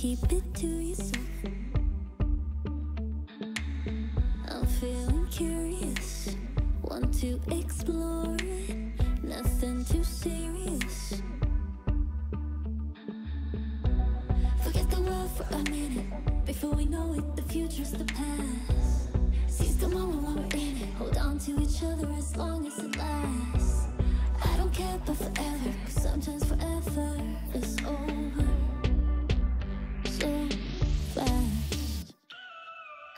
keep it to yourself. I'm feeling curious, want to explore it, nothing too serious. Forget the world for a minute, before we know it, the future's the past. Seize the moment while we're in it, hold on to each other as long as it lasts. I don't care about forever, 'cause sometimes forever is over so fast.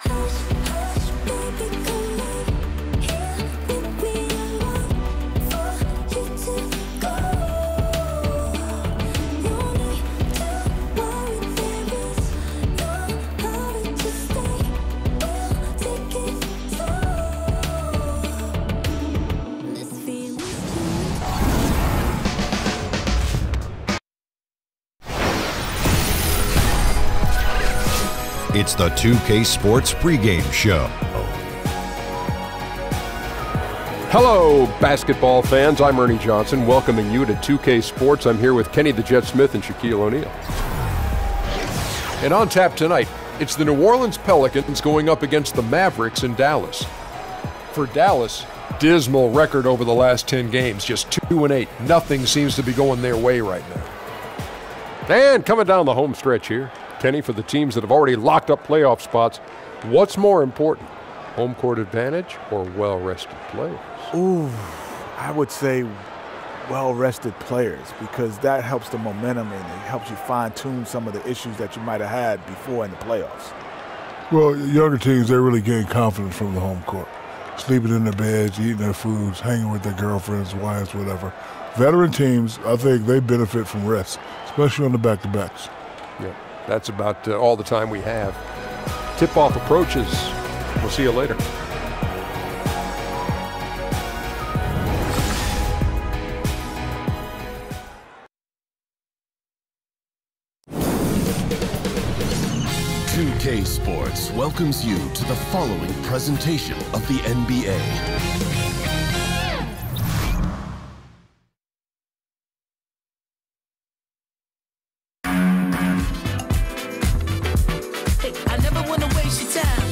Hush, hush, baby, come on, here with me, I want for you to go. No need to worry, there is no hurry to stay, we'll take it slow. This feeling's It's the 2K Sports pregame show. Hello, basketball fans. I'm Ernie Johnson, welcoming you to 2K Sports. I'm here with Kenny the Jet Smith and Shaquille O'Neal. And on tap tonight, it's the New Orleans Pelicans going up against the Mavericks in Dallas. For Dallas, dismal record over the last 10 games, just 2-8. Nothing seems to be going their way right now. And coming down the home stretch here, Kenny, for the teams that have already locked up playoff spots, what's more important, home court advantage or well-rested players? Ooh, I would say well-rested players, because that helps the momentum and it helps you fine-tune some of the issues that you might have had before in the playoffs. Well, younger teams, they really gain confidence from the home court. Sleeping in their beds, eating their foods, hanging with their girlfriends, wives, whatever. Veteran teams, I think they benefit from rest, especially on the back-to-backs. Yeah. That's about all the time we have. Tip-off approaches. We'll see you later. K Sports welcomes you to the following presentation of the NBA. I never want to waste your time.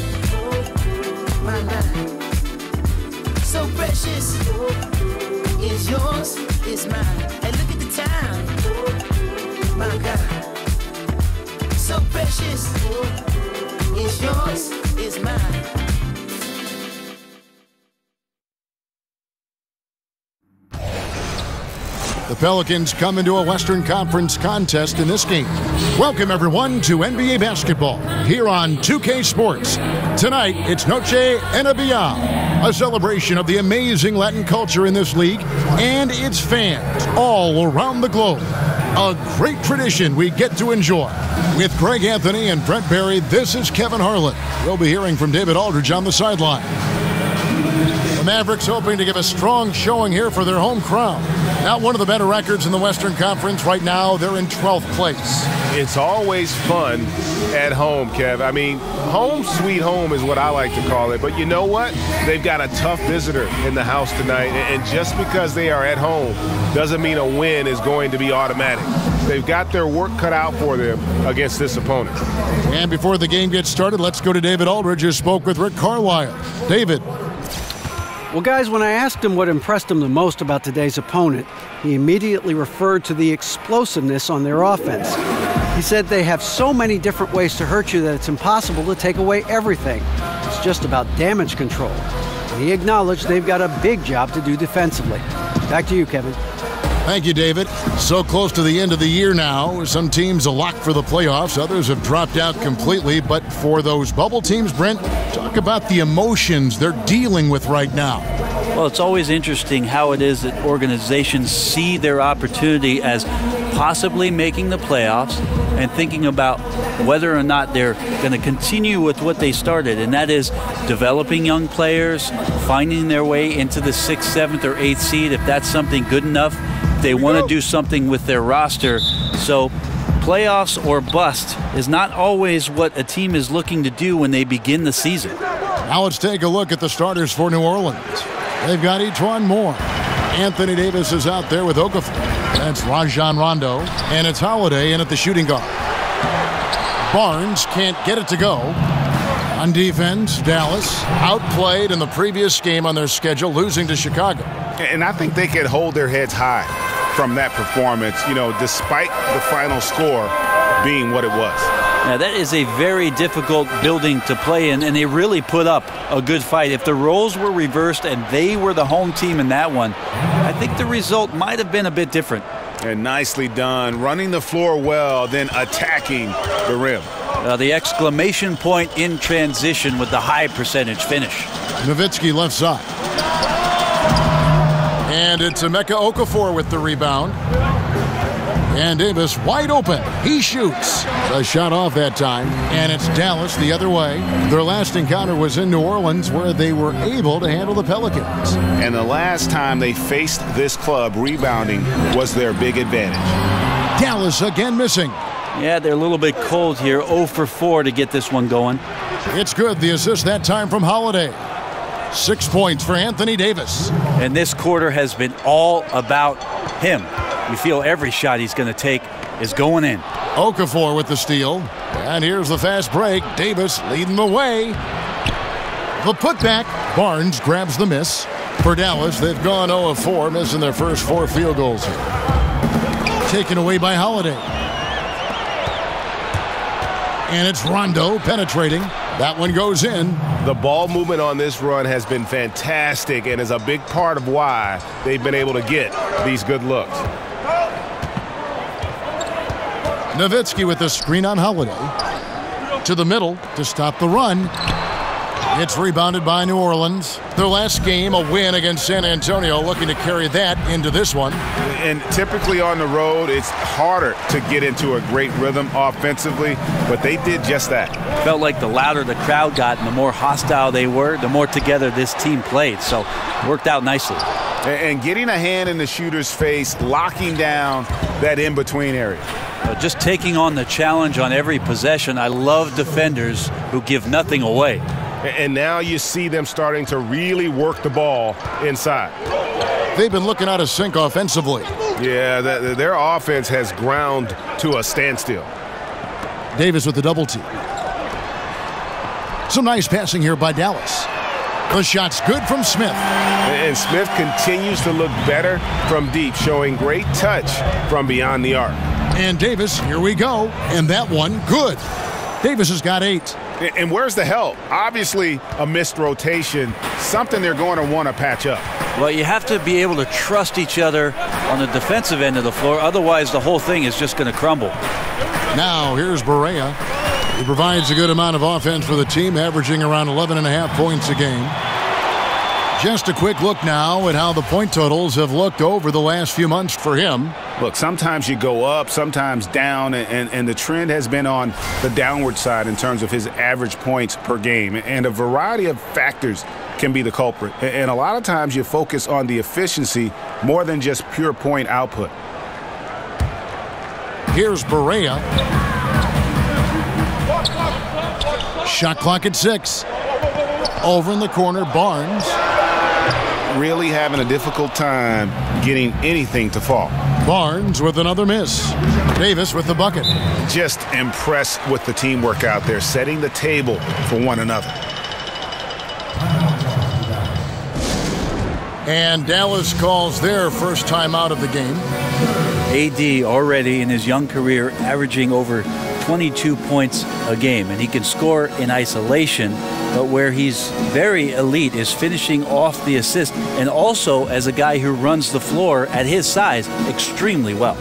My mind, so precious. Is yours, is mine. Hey, look at the time. My God, so precious. Is yours, is mine. The Pelicans come into a Western Conference contest in this game. Welcome, everyone, to NBA basketball here on 2K Sports. Tonight, it's Noche Enabia, a celebration of the amazing Latin culture in this league and its fans all around the globe. A great tradition we get to enjoy. With Greg Anthony and Brent Barry, this is Kevin Harlan. We'll be hearing from David Aldridge on the sideline. The Mavericks hoping to give a strong showing here for their home crowd. Not one of the better records in the Western Conference right now. They're in 12th place. It's always fun at home, Kev. I mean, home sweet home is what I like to call it. But you know what? They've got a tough visitor in the house tonight. And just because they are at home doesn't mean a win is going to be automatic. They've got their work cut out for them against this opponent. And before the game gets started, let's go to David Aldridge, who spoke with Rick Carlisle. David. Well, guys, when I asked him what impressed him the most about today's opponent, he immediately referred to the explosiveness on their offense. He said they have so many different ways to hurt you that it's impossible to take away everything. It's just about damage control. And he acknowledged they've got a big job to do defensively. Back to you, Kevin. Thank you, David. So close to the end of the year now. Some teams a lock for the playoffs. Others have dropped out completely. But for those bubble teams, Brent, talk about the emotions they're dealing with right now. Well, it's always interesting how it is that organizations see their opportunity as possibly making the playoffs and thinking about whether or not they're going to continue with what they started, and that is developing young players, finding their way into the 6th, 7th, or 8th seed if that's something good enough. They want to do something with their roster. So playoffs or bust is not always what a team is looking to do when they begin the season. Now let's take a look at the starters for New Orleans. They've got E'Twaun Moore. Anthony Davis is out there with Okafor. That's Rajon Rondo. And it's Holiday in at the shooting guard. Barnes can't get it to go. On defense, Dallas outplayed in the previous game on their schedule, losing to Chicago. And I think they can hold their heads high from that performance, despite the final score being what it was. Now, that is a very difficult building to play in, and they really put up a good fight. If the roles were reversed and they were the home team in that one, I think the result might have been a bit different. And nicely done, running the floor well, then attacking the rim. The exclamation point in transition with the high percentage finish. Nowitzki left side. And it's Emeka Okafor with the rebound. And Davis wide open. He shoots. A shot off that time. And it's Dallas the other way. Their last encounter was in New Orleans, where they were able to handle the Pelicans. And the last time they faced this club, rebounding was their big advantage. Dallas again missing. Yeah, they're a little bit cold here. 0 for 4 to get this one going. It's good. The assist that time from Holiday. 6 points for Anthony Davis. And this quarter has been all about him. You feel every shot he's going to take is going in. Okafor with the steal. And here's the fast break. Davis leading the way. The putback. Barnes grabs the miss. For Dallas, they've gone 0 of 4, missing their first 4 field goals here. Taken away by Holiday. And it's Rondo penetrating. That one goes in. The ball movement on this run has been fantastic and is a big part of why they've been able to get these good looks. Nowitzki with the screen on Holiday. To the middle to stop the run. It's rebounded by New Orleans. Their last game, a win against San Antonio, looking to carry that into this one. And typically on the road, it's harder to get into a great rhythm offensively, but they did just that. Felt like the louder the crowd got and the more hostile they were, the more together this team played. So worked out nicely. And getting a hand in the shooter's face, locking down that in-between area. Just taking on the challenge on every possession. I love defenders who give nothing away. And now you see them starting to really work the ball inside. They've been looking out of sync offensively. Yeah, their offense has ground to a standstill. Davis with the double team. Some nice passing here by Dallas. The shot's good from Smith. And Smith continues to look better from deep, showing great touch from beyond the arc. And Davis, here we go. And that one, good. Davis has got 8. And where's the help? Obviously a missed rotation, something they're going to want to patch up. Well, you have to be able to trust each other on the defensive end of the floor. Otherwise, the whole thing is just going to crumble. Now, here's Barea. He provides a good amount of offense for the team, averaging around 11.5 points a game. Just a quick look now at how the point totals have looked over the last few months for him. Look, sometimes you go up, sometimes down, and the trend has been on the downward side in terms of his average points per game. And a variety of factors can be the culprit. And a lot of times you focus on the efficiency more than just pure point output. Here's Barea. Shot clock at 6. Over in the corner, Barnes. Really having a difficult time getting anything to fall. Barnes with another miss. Davis with the bucket. Just impressed with the teamwork out there, setting the table for one another. And Dallas calls their first time out of the game. AD already in his young career averaging over 22 points a game, and he can score in isolation, but where he's very elite is finishing off the assist, and also as a guy who runs the floor at his size extremely well.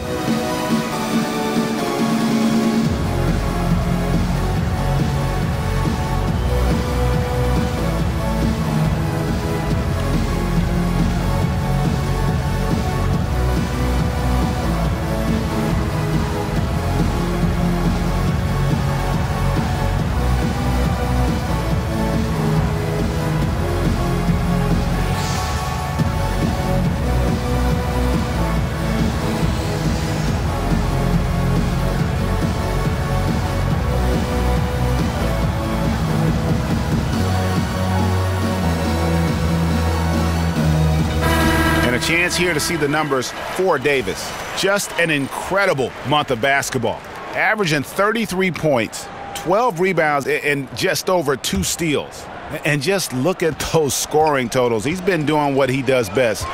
Chance here to see the numbers for Davis. Just an incredible month of basketball. Averaging 33 points, 12 rebounds and just over 2 steals. And just look at those scoring totals. He's been doing what he does best,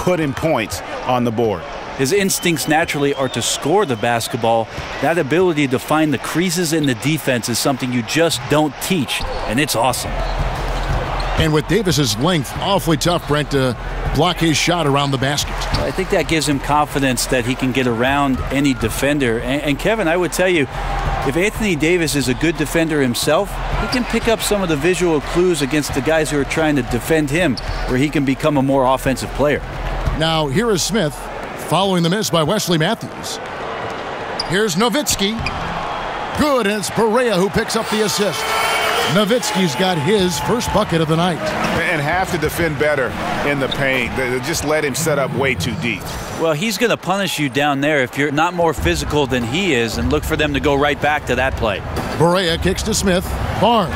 putting points on the board. His instincts naturally are to score the basketball. That ability to find the creases in the defense is something you just don't teach, and it's awesome. And with Davis's length, awfully tough, Brent, to block his shot around the basket. I think that gives him confidence that he can get around any defender. And Kevin, I would tell you, if Anthony Davis is a good defender himself, he can pick up some of the visual clues against the guys who are trying to defend him, where he can become a more offensive player. Now, here is Smith, following the miss by Wesley Matthews. Here's Nowitzki. Good, and it's Perea who picks up the assist. Nowitzki's got his first bucket of the night. And have to defend better in the paint. They just let him set up way too deep. Well, he's going to punish you down there if you're not more physical than he is, and look for them to go right back to that play. Perea kicks to Smith. Barnes.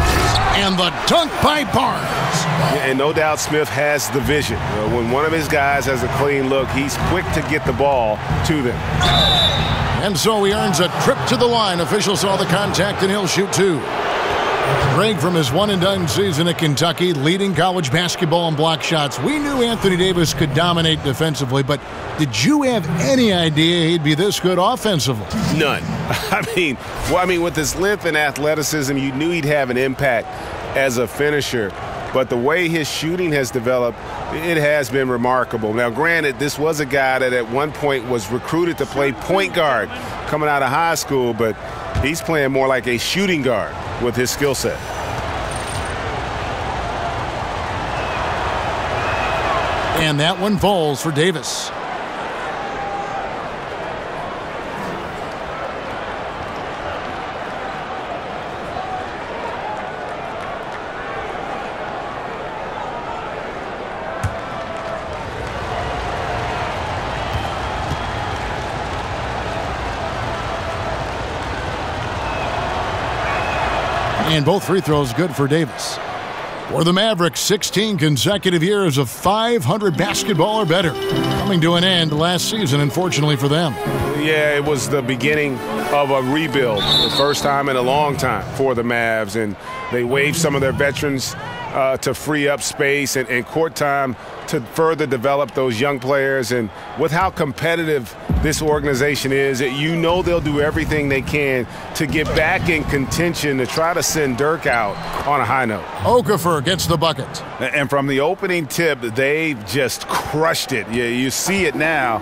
And the dunk by Barnes. And no doubt Smith has the vision. When one of his guys has a clean look, he's quick to get the ball to them. And so he earns a trip to the line. Officials saw the contact, and he'll shoot 2. Greg, from his one-and-done season at Kentucky, leading college basketball in block shots. We knew Anthony Davis could dominate defensively, but did you have any idea he'd be this good offensively? None. I mean, with his length and athleticism, you knew he'd have an impact as a finisher. But the way his shooting has developed, it has been remarkable. Now, granted, this was a guy that at one point was recruited to play point guard coming out of high school, but he's playing more like a shooting guard with his skill set. And that one falls for Davis. And both free throws good for Davis. For the Mavericks, 16 consecutive years of 500 basketball or better. Coming to an end last season, unfortunately for them. Yeah, it was the beginning of a rebuild. The first time in a long time for the Mavs. And they waived some of their veterans to free up space and court time to further develop those young players. And with how competitive this organization is, you know they'll do everything they can to get back in contention to try to send Dirk out on a high note. Okafor gets the bucket. And from the opening tip, they just crushed it. You see it now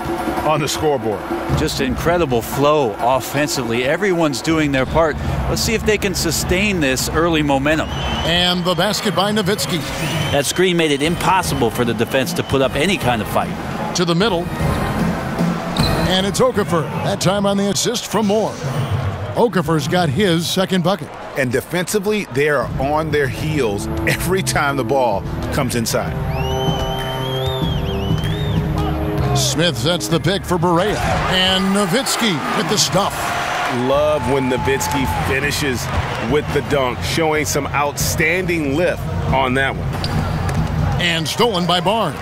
on the scoreboard. Just incredible flow offensively. Everyone's doing their part. Let's see if they can sustain this early momentum. And the basket by Nowitzki. That screen made it impossible for the defense to put up any kind of fight. To the middle. And it's Okafor, that time on the assist from Moore. Okafor's got his second bucket. And defensively, they are on their heels every time the ball comes inside. Smith sets the pick for Perea. And Nowitzki with the stuff. Love when Nowitzki finishes with the dunk, showing some outstanding lift on that one. And stolen by Barnes.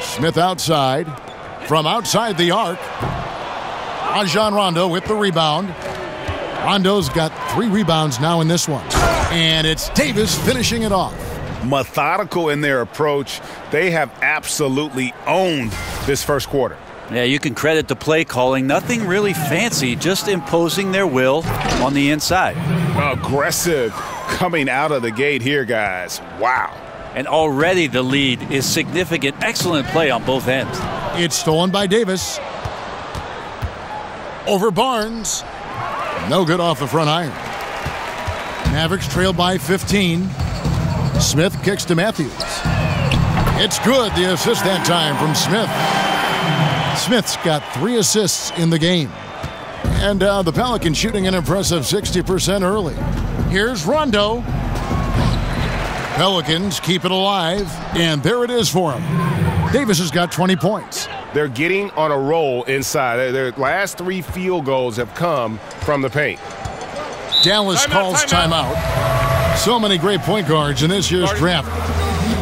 Smith outside. From outside the arc. Rajon Rondo with the rebound. Rondo's got 3 rebounds now in this one. And it's Davis finishing it off. Methodical in their approach. They have absolutely owned this first quarter. Yeah, you can credit the play calling. Nothing really fancy, just imposing their will on the inside. Aggressive coming out of the gate here, guys. Wow. And already the lead is significant. Excellent play on both ends. It's stolen by Davis. Over Barnes. No good off the front iron. Mavericks trail by 15. Smith kicks to Matthews. It's good. The assist that time from Smith. Smith's got 3 assists in the game. And the Pelicans shooting an impressive 60% early. Here's Rondo. Pelicans keep it alive, and there it is for him. Davis has got 20 points. They're getting on a roll inside. Their last 3 field goals have come from the paint. Dallas calls timeout. So many great point guards in this year's draft.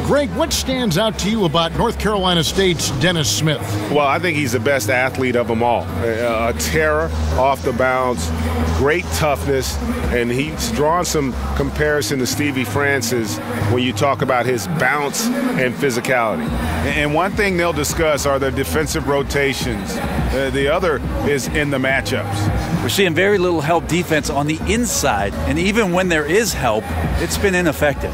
Greg, what stands out to you about North Carolina State's Dennis Smith? Well, I think he's the best athlete of them all. A terror off the bounce, great toughness, and he's drawn some comparison to Stevie Francis when you talk about his bounce and physicality. And one thing they'll discuss are their defensive rotations. The other is in the matchups. We're seeing very little help defense on the inside, and even when there is help, it's been ineffective.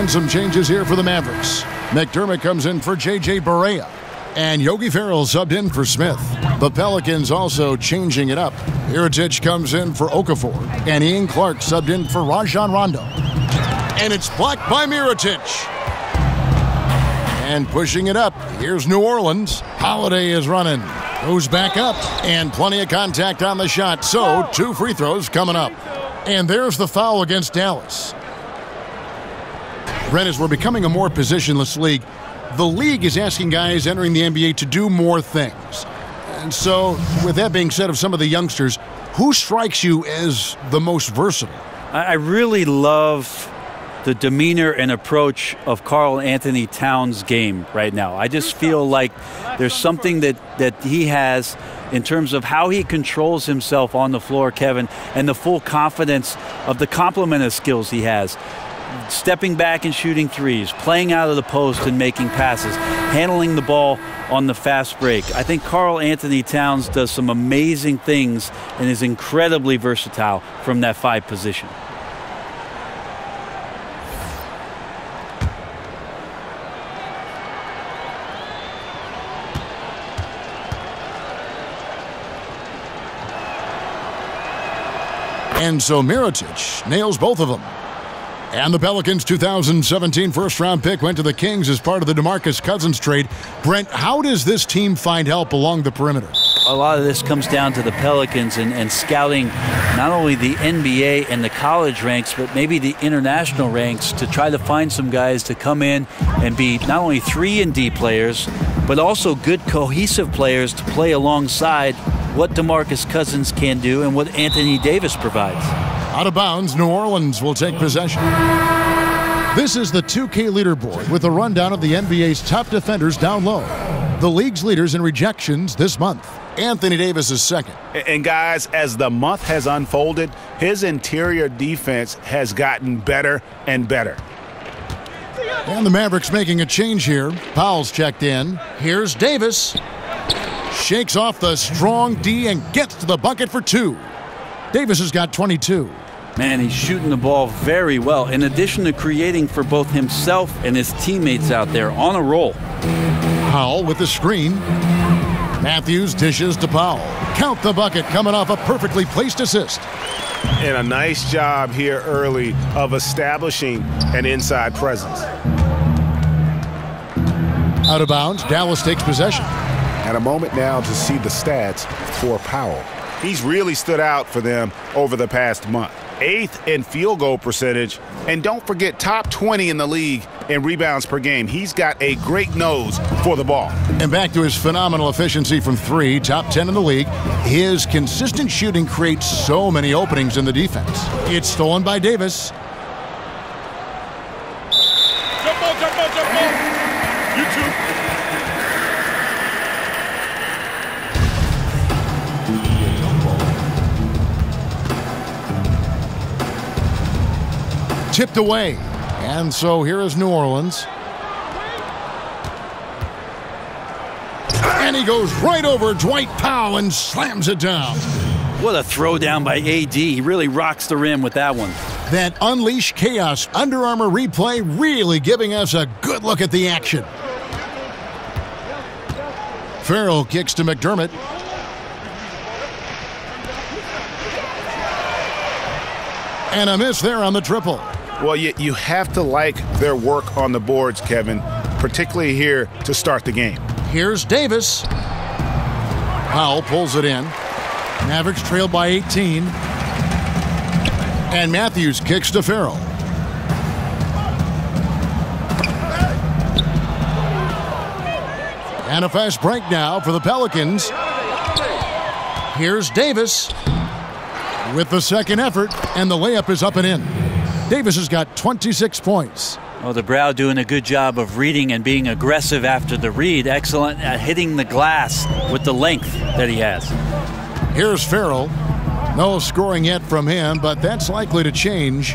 Some changes here for the Mavericks. McDermott comes in for J.J. Barea, and Yogi Ferrell subbed in for Smith. The Pelicans also changing it up. Mirotic comes in for Okafor, and Ian Clark subbed in for Rajon Rondo. And it's blocked by Mirotic. And pushing it up, here's New Orleans. Holiday is running. Goes back up, and plenty of contact on the shot, so 2 free throws coming up. And there's the foul against Dallas. Brent, as we're becoming a more positionless league, the league is asking guys entering the NBA to do more things. And so, with that being said, of some of the youngsters, who strikes you as the most versatile? I really love the demeanor and approach of Karl Anthony Towns' game right now. I just feel like there's something that he has in terms of how he controls himself on the floor, Kevin, and the full confidence of the complement of skills he has. Stepping back and shooting threes, playing out of the post and making passes, handling the ball on the fast break. I think Karl Anthony Towns does some amazing things and is incredibly versatile from that 5 position. And so Mirotic nails both of them. And the Pelicans' 2017 first-round pick went to the Kings as part of the DeMarcus Cousins trade. Brent, how does this team find help along the perimeter? A lot of this comes down to the Pelicans and scouting not only the NBA and the college ranks, but maybe the international ranks to try to find some guys to come in and be not only 3 and D players, but also good cohesive players to play alongside what DeMarcus Cousins can do and what Anthony Davis provides. Out of bounds, New Orleans will take possession. This is the 2K leaderboard with a rundown of the NBA's top defenders down low. The league's leaders in rejections this month. Anthony Davis is second. And guys, as the month has unfolded, his interior defense has gotten better and better. And the Mavericks making a change here. Powell's checked in. Here's Davis. Shakes off the strong D and gets to the bucket for 2. Davis has got 22. Man, he's shooting the ball very well, in addition to creating for both himself and his teammates out there on a roll. Powell with the screen. Matthews dishes to Powell. Count the bucket coming off a perfectly placed assist. And a nice job here early of establishing an inside presence. Out of bounds, Dallas takes possession. And a moment now to see the stats for Powell. He's really stood out for them over the past month. 8th in field goal percentage, and don't forget top 20 in the league in rebounds per game. He's got a great nose for the ball. And back to his phenomenal efficiency from 3, top 10 in the league. His consistent shooting creates so many openings in the defense. It's stolen by Davis. Jump ball, jump ball, jump ball. You too. Tipped away. And so here is New Orleans. And he goes right over Dwight Powell and slams it down. What a throw down by AD. He really rocks the rim with that one. That Unleash Chaos Under Armour replay really giving us a good look at the action. Ferrell kicks to McDermott. And a miss there on the triple. Well, you have to like their work on the boards, Kevin, particularly here to start the game. Here's Davis. Powell pulls it in. Mavericks trailed by 18. And Matthews kicks to Farrell. And a fast break now for the Pelicans. Here's Davis with the second effort, and the layup is up and in. Davis has got 26 points. Well, the Brow doing a good job of reading and being aggressive after the read. Excellent at hitting the glass with the length that he has. Here's Farrell. No scoring yet from him, but that's likely to change.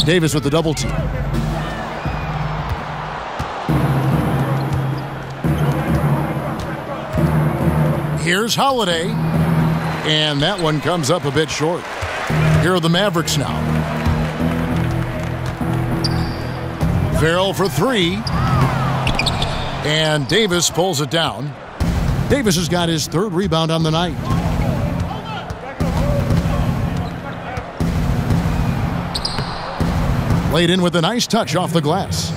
Davis with the double team. Here's Holiday. And that one comes up a bit short. Here are the Mavericks now. Farrell for three. And Davis pulls it down. Davis has got his third rebound on the night. Laid in with a nice touch off the glass.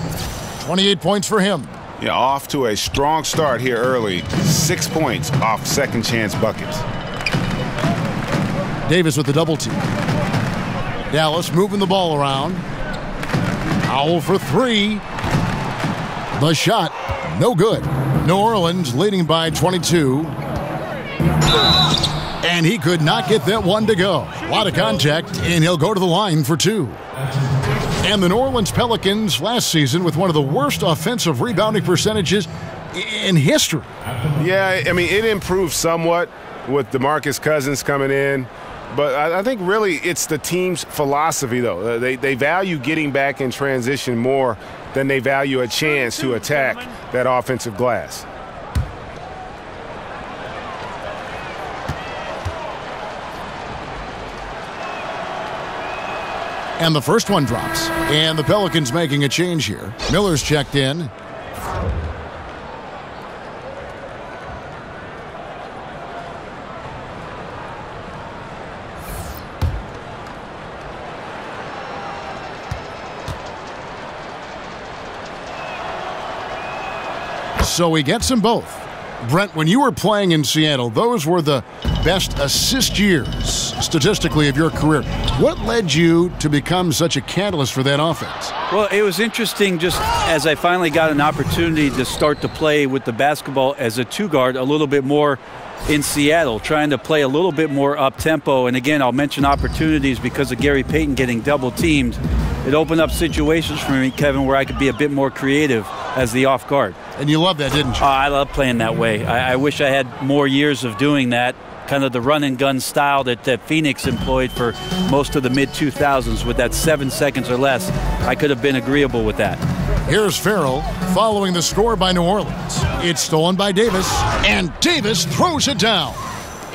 28 points for him. Yeah, off to a strong start here early. 6 points off second chance buckets. Davis with the double team. Dallas moving the ball around. Powell for three. The shot, no good. New Orleans leading by 22. And he could not get that one to go. A lot of contact, and he'll go to the line for two. And the New Orleans Pelicans last season with one of the worst offensive rebounding percentages in history. Yeah, I mean, it improved somewhat with DeMarcus Cousins coming in. But I think really it's the team's philosophy, though. They value getting back in transition more than they value a chance to attack that offensive glass. And the first one drops. And the Pelicans making a change here. Miller's checked in. So he gets them both. Brent, when you were playing in Seattle, those were the best assist years, statistically, of your career. What led you to become such a catalyst for that offense? Well, it was interesting just as I finally got an opportunity to start to play with the basketball as a two-guard a little bit more in Seattle, trying to play a little bit more up-tempo. And again, I'll mention opportunities because of Gary Payton getting double-teamed. It opened up situations for me, Kevin, where I could be a bit more creative as the off guard. And you love that, didn't you? I love playing that way. I wish I had more years of doing that, kind of the run-and-gun style that Phoenix employed for most of the mid-2000s with that 7 seconds or less. I could have been agreeable with that. Here's Farrell following the score by New Orleans. It's stolen by Davis, and Davis throws it down.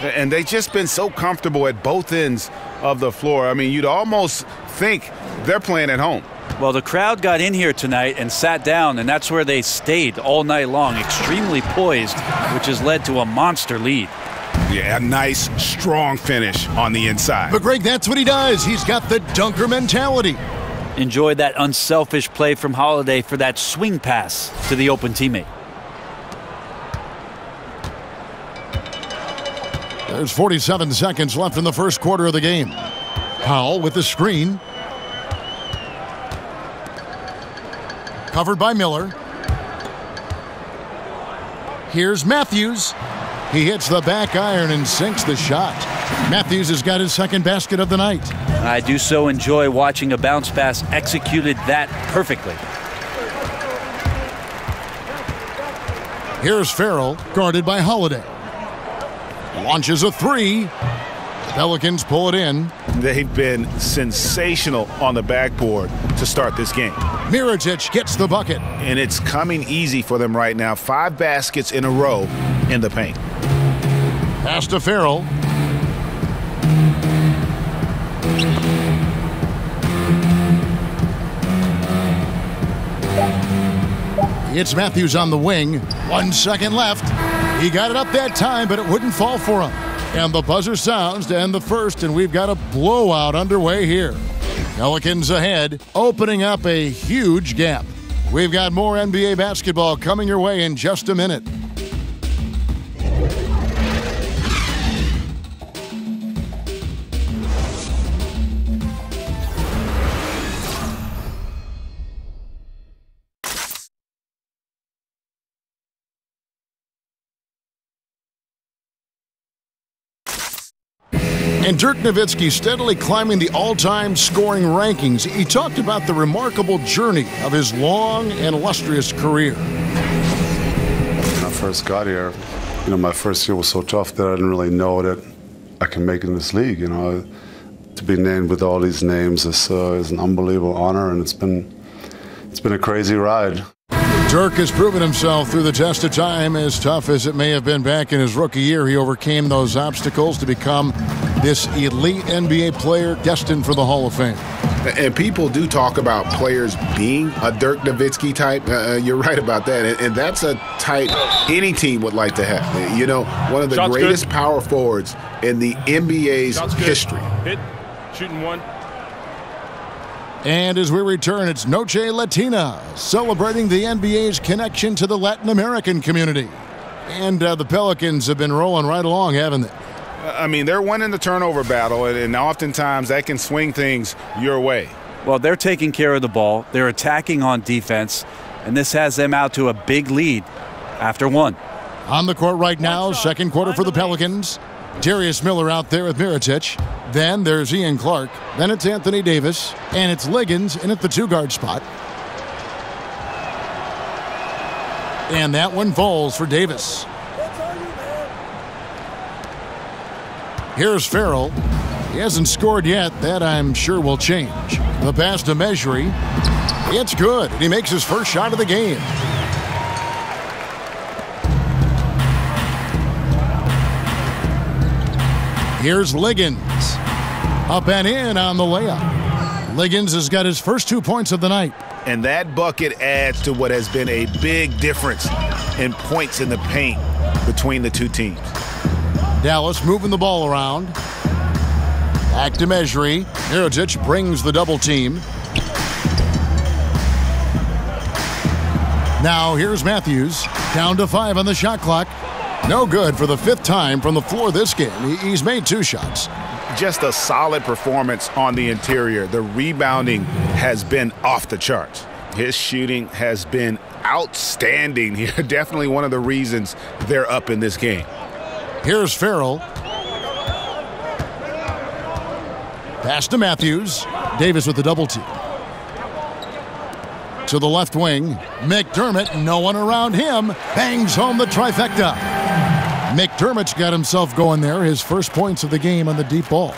And they've just been so comfortable at both ends of the floor. I mean, you'd almost think they're playing at home. Well, the crowd got in here tonight and sat down, and that's where they stayed all night long, extremely poised, which has led to a monster lead. Yeah, a nice, strong finish on the inside. But, Greg, that's what he does. He's got the dunker mentality. Enjoyed that unselfish play from Holiday for that swing pass to the open teammate. There's 47 seconds left in the first quarter of the game. Powell with the screen. Covered by Miller. Here's Matthews. He hits the back iron and sinks the shot. Matthews has got his second basket of the night. I do so enjoy watching a bounce pass executed that perfectly. Here's Farrell, guarded by Holiday. Launches a three. Pelicans pull it in. They've been sensational on the backboard to start this game. Mirotic gets the bucket. And it's coming easy for them right now. 5 baskets in a row in the paint. Pass to Farrell. It's Matthews on the wing. 1 second left. He got it up that time, but it wouldn't fall for him. And the buzzer sounds to end the first, and we've got a blowout underway here. Pelicans ahead, opening up a huge gap. We've got more NBA basketball coming your way in just a minute. And Dirk Nowitzki steadily climbing the all-time scoring rankings. He talked about the remarkable journey of his long and illustrious career. When I first got here, my first year was so tough that I didn't really know that I can make it in this league. To be named with all these names is an unbelievable honor, and it's been a crazy ride. Dirk has proven himself through the test of time. As tough as it may have been back in his rookie year, he overcame those obstacles to become this elite NBA player destined for the Hall of Fame. And people do talk about players being a Dirk Nowitzki type. You're right about that. And that's a type any team would like to have. One of the greatest power forwards in the NBA's history. Hit. Shooting one. And as we return, it's Noche Latina, celebrating the NBA's connection to the Latin American community. And the Pelicans have been rolling right along, haven't they? They're winning the turnover battle, and oftentimes that can swing things your way. Well, they're taking care of the ball. They're attacking on defense, and this has them out to a big lead after one. On the court right now, second quarter for the Pelicans. Darius Miller out there with Mirotic. Then there's Ian Clark. Then it's Anthony Davis. And it's Liggins in at the two-guard spot. And that one falls for Davis. Here's Farrell. He hasn't scored yet. That, I'm sure, will change. The pass to Mejri. It's good. And he makes his first shot of the game. Here's Liggins. Up and in on the layup. Liggins has got his first 2 points of the night. And that bucket adds to what has been a big difference in points in the paint between the two teams. Dallas moving the ball around. Back to Mejri. Mirotic brings the double team. Now here's Matthews. Down to 5 on the shot clock. No good for the 5th time from the floor this game. He's made 2 shots. Just a solid performance on the interior. The rebounding has been off the charts. His shooting has been outstanding here. Definitely one of the reasons they're up in this game. Here's Farrell. Pass to Matthews. Davis with the double team. To the left wing. McDermott, no one around him. Bangs home the trifecta. McDermott's got himself going there. His first points of the game on the deep ball.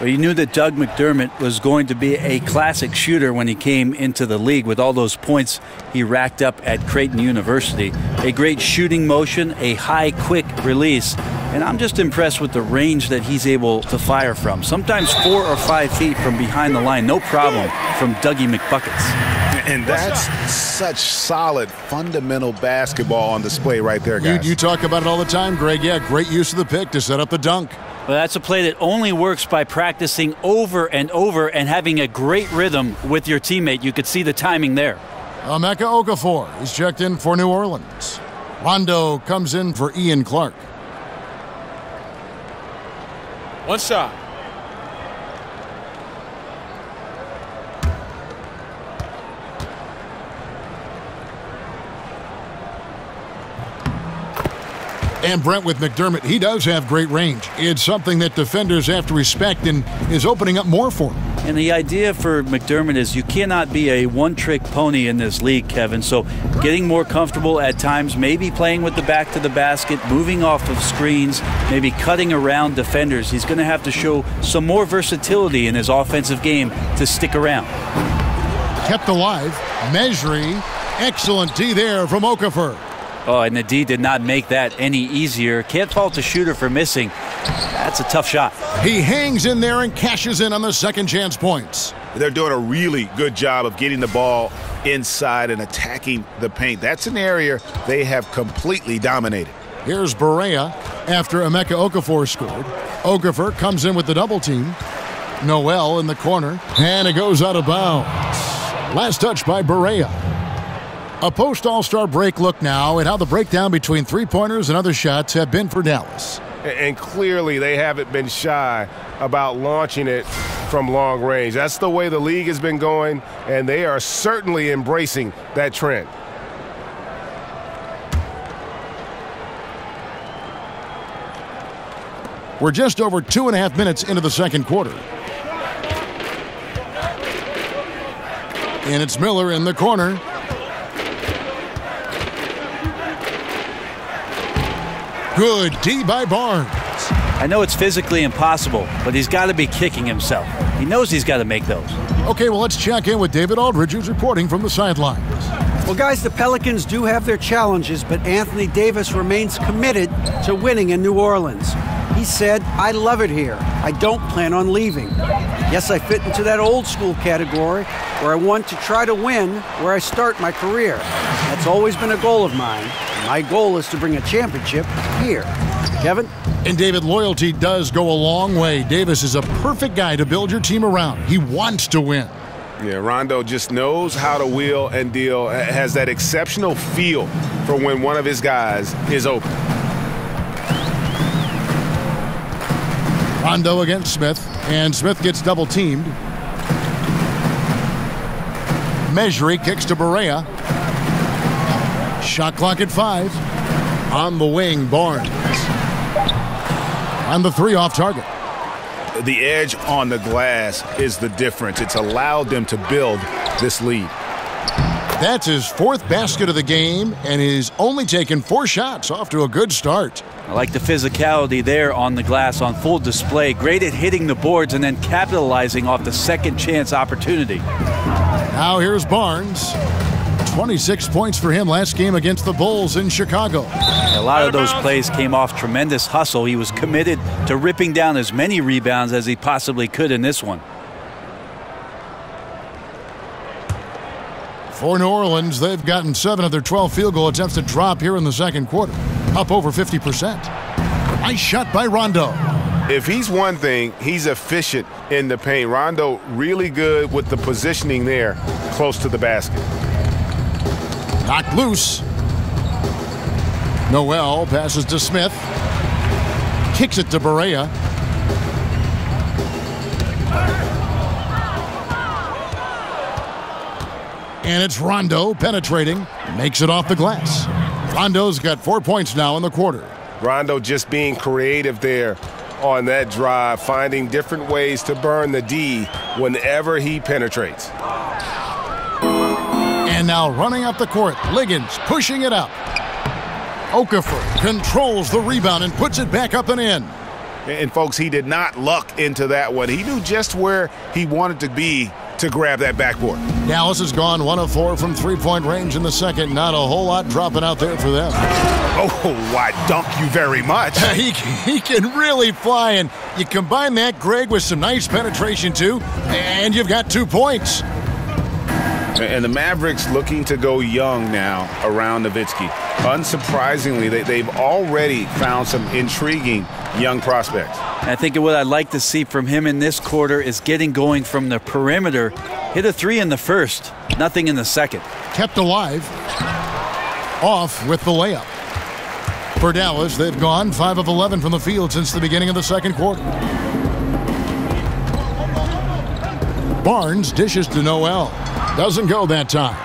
Well, you knew that Doug McDermott was going to be a classic shooter when he came into the league with all those points he racked up at Creighton University. A great shooting motion, a high, quick release. And I'm just impressed with the range that he's able to fire from. Sometimes 4 or 5 feet from behind the line, no problem from Dougie McBuckets. And that's such solid, fundamental basketball on display right there, guys. You talk about it all the time, Greg. Yeah, great use of the pick to set up the dunk. Well, that's a play that only works by practicing over and over and having a great rhythm with your teammate. You could see the timing there. Emeka Okafor is checked in for New Orleans. Rondo comes in for Ian Clark. One shot. And Brent with McDermott, he does have great range. It's something that defenders have to respect and is opening up more for him. And the idea for McDermott is you cannot be a one-trick pony in this league, Kevin. So getting more comfortable at times, maybe playing with the back to the basket, moving off of screens, maybe cutting around defenders. He's going to have to show some more versatility in his offensive game to stick around. Kept alive. Mejri. Excellent D there from Okafor. Oh, and the D did not make that any easier. Can't fault the shooter for missing. That's a tough shot. He hangs in there and cashes in on the second chance points. They're doing a really good job of getting the ball inside and attacking the paint. That's an area they have completely dominated. Here's Barea after Emeka Okafor scored. Okafor comes in with the double team. Noel in the corner, and it goes out of bounds. Last touch by Barea. A post-All-Star break look now at how the breakdown between three-pointers and other shots have been for Dallas. And clearly they haven't been shy about launching it from long range. That's the way the league has been going, and they are certainly embracing that trend. We're just over 2.5 minutes into the second quarter. And it's Miller in the corner. Good D by Barnes. I know it's physically impossible, but he's got to be kicking himself. He knows he's got to make those. Okay, well, let's check in with David Aldridge, who's reporting from the sidelines. Well, guys, the Pelicans do have their challenges, but Anthony Davis remains committed to winning in New Orleans. He said, "I love it here. I don't plan on leaving. Yes, I fit into that old school category where I want to try to win where I start my career. That's always been a goal of mine. My goal is to bring a championship here." Kevin? And David, loyalty does go a long way. Davis is a perfect guy to build your team around. He wants to win. Yeah, Rondo just knows how to wheel and deal, has that exceptional feel for when one of his guys is open. Rondo against Smith, and Smith gets double-teamed. Mejri kicks to Barea. Shot clock at 5. On the wing, Barnes. On the 3 off target. The edge on the glass is the difference. It's allowed them to build this lead. That's his 4th basket of the game, and he's only taken 4 shots. Off to a good start. I like the physicality there on the glass on full display. Great at hitting the boards and then capitalizing off the second chance opportunity. Now here's Barnes. 26 points for him last game against the Bulls in Chicago. A lot of those plays came off tremendous hustle. He was committed to ripping down as many rebounds as he possibly could in this one. For New Orleans, they've gotten 7 of their 12 field goal attempts to drop here in the second quarter, up over 50%. Nice shot by Rondo. If he's one thing, he's efficient in the paint. Rondo really good with the positioning there close to the basket. Knocked loose. Noel passes to Smith. Kicks it to Barea. And it's Rondo penetrating. Makes it off the glass. Rondo's got 4 points now in the quarter. Rondo just being creative there on that drive, finding different ways to burn the D whenever he penetrates. And now running up the court, Liggins pushing it up. Okafor controls the rebound and puts it back up and in. And folks, he did not luck into that one. He knew just where he wanted to be to grab that backboard. Dallas has gone 1 of 4 from three-point range in the second. Not a whole lot dropping out there for them. Oh, I dunk you very much. He can really fly, and you combine that, Greg, with some nice penetration too, and you've got 2 points. And the Mavericks looking to go young now around Nowitzki. Unsurprisingly, they've already found some intriguing young prospects. I think what I'd like to see from him in this quarter is getting going from the perimeter. Hit a 3 in the first, nothing in the second. Kept alive. Off with the layup. For Dallas, they've gone 5 of 11 from the field since the beginning of the second quarter. Barnes dishes to Noel. Doesn't go that time.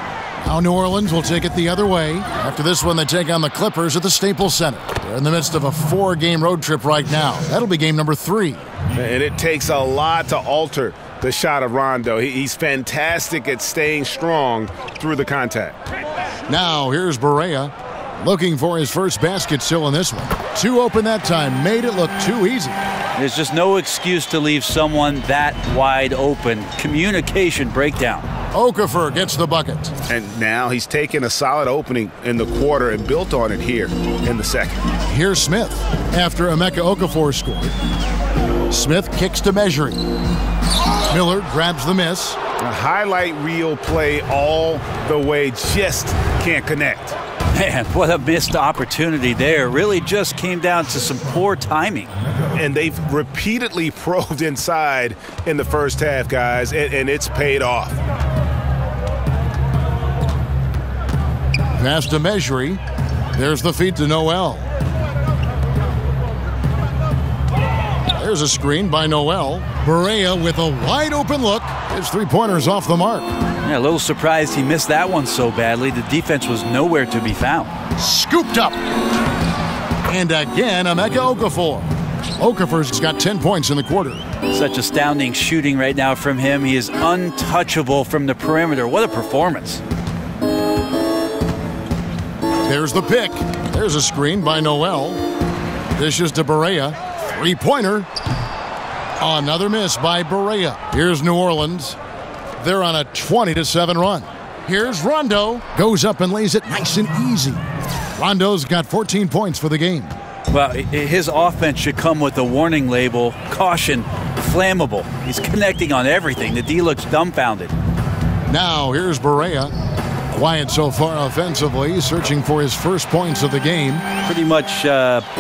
Now New Orleans will take it the other way. After this one, they take on the Clippers at the Staples Center. They're in the midst of a 4-game road trip right now. That'll be game number 3. And it takes a lot to alter the shot of Rondo. He's fantastic at staying strong through the contact. Now here's Barea looking for his first basket still in this one. 2 open that time. Made it look too easy. There's just no excuse to leave someone that wide open. Communication breakdown. Okafor gets the bucket. And now he's taken a solid opening in the quarter and built on it here in the second. Here's Smith after Emeka Okafor scored. Smith kicks to Mejri. Miller grabs the miss. A highlight reel play all the way, just can't connect. Man, what a missed opportunity there. Really just came down to some poor timing. And they've repeatedly probed inside in the first half, guys, and it's paid off. Pass to Mejri. There's the feed to Noel. There's a screen by Noel. Barea with a wide open look. His three-pointer's off the mark. Yeah, a little surprised he missed that one so badly. The defense was nowhere to be found. Scooped up. And again, Emeka Okafor. Okafor's got 10 points in the quarter. Such astounding shooting right now from him. He is untouchable from the perimeter. What a performance. There's the pick. There's a screen by Noel. Dishes to Barea. Three-pointer. Another miss by Barea. Here's New Orleans. They're on a 20-7 run. Here's Rondo. Goes up and lays it nice and easy. Rondo's got 14 points for the game. Well, his offense should come with a warning label, caution, flammable. He's connecting on everything. The D looks dumbfounded. Now here's Barea. Quiet so far offensively, searching for his first points of the game. Pretty much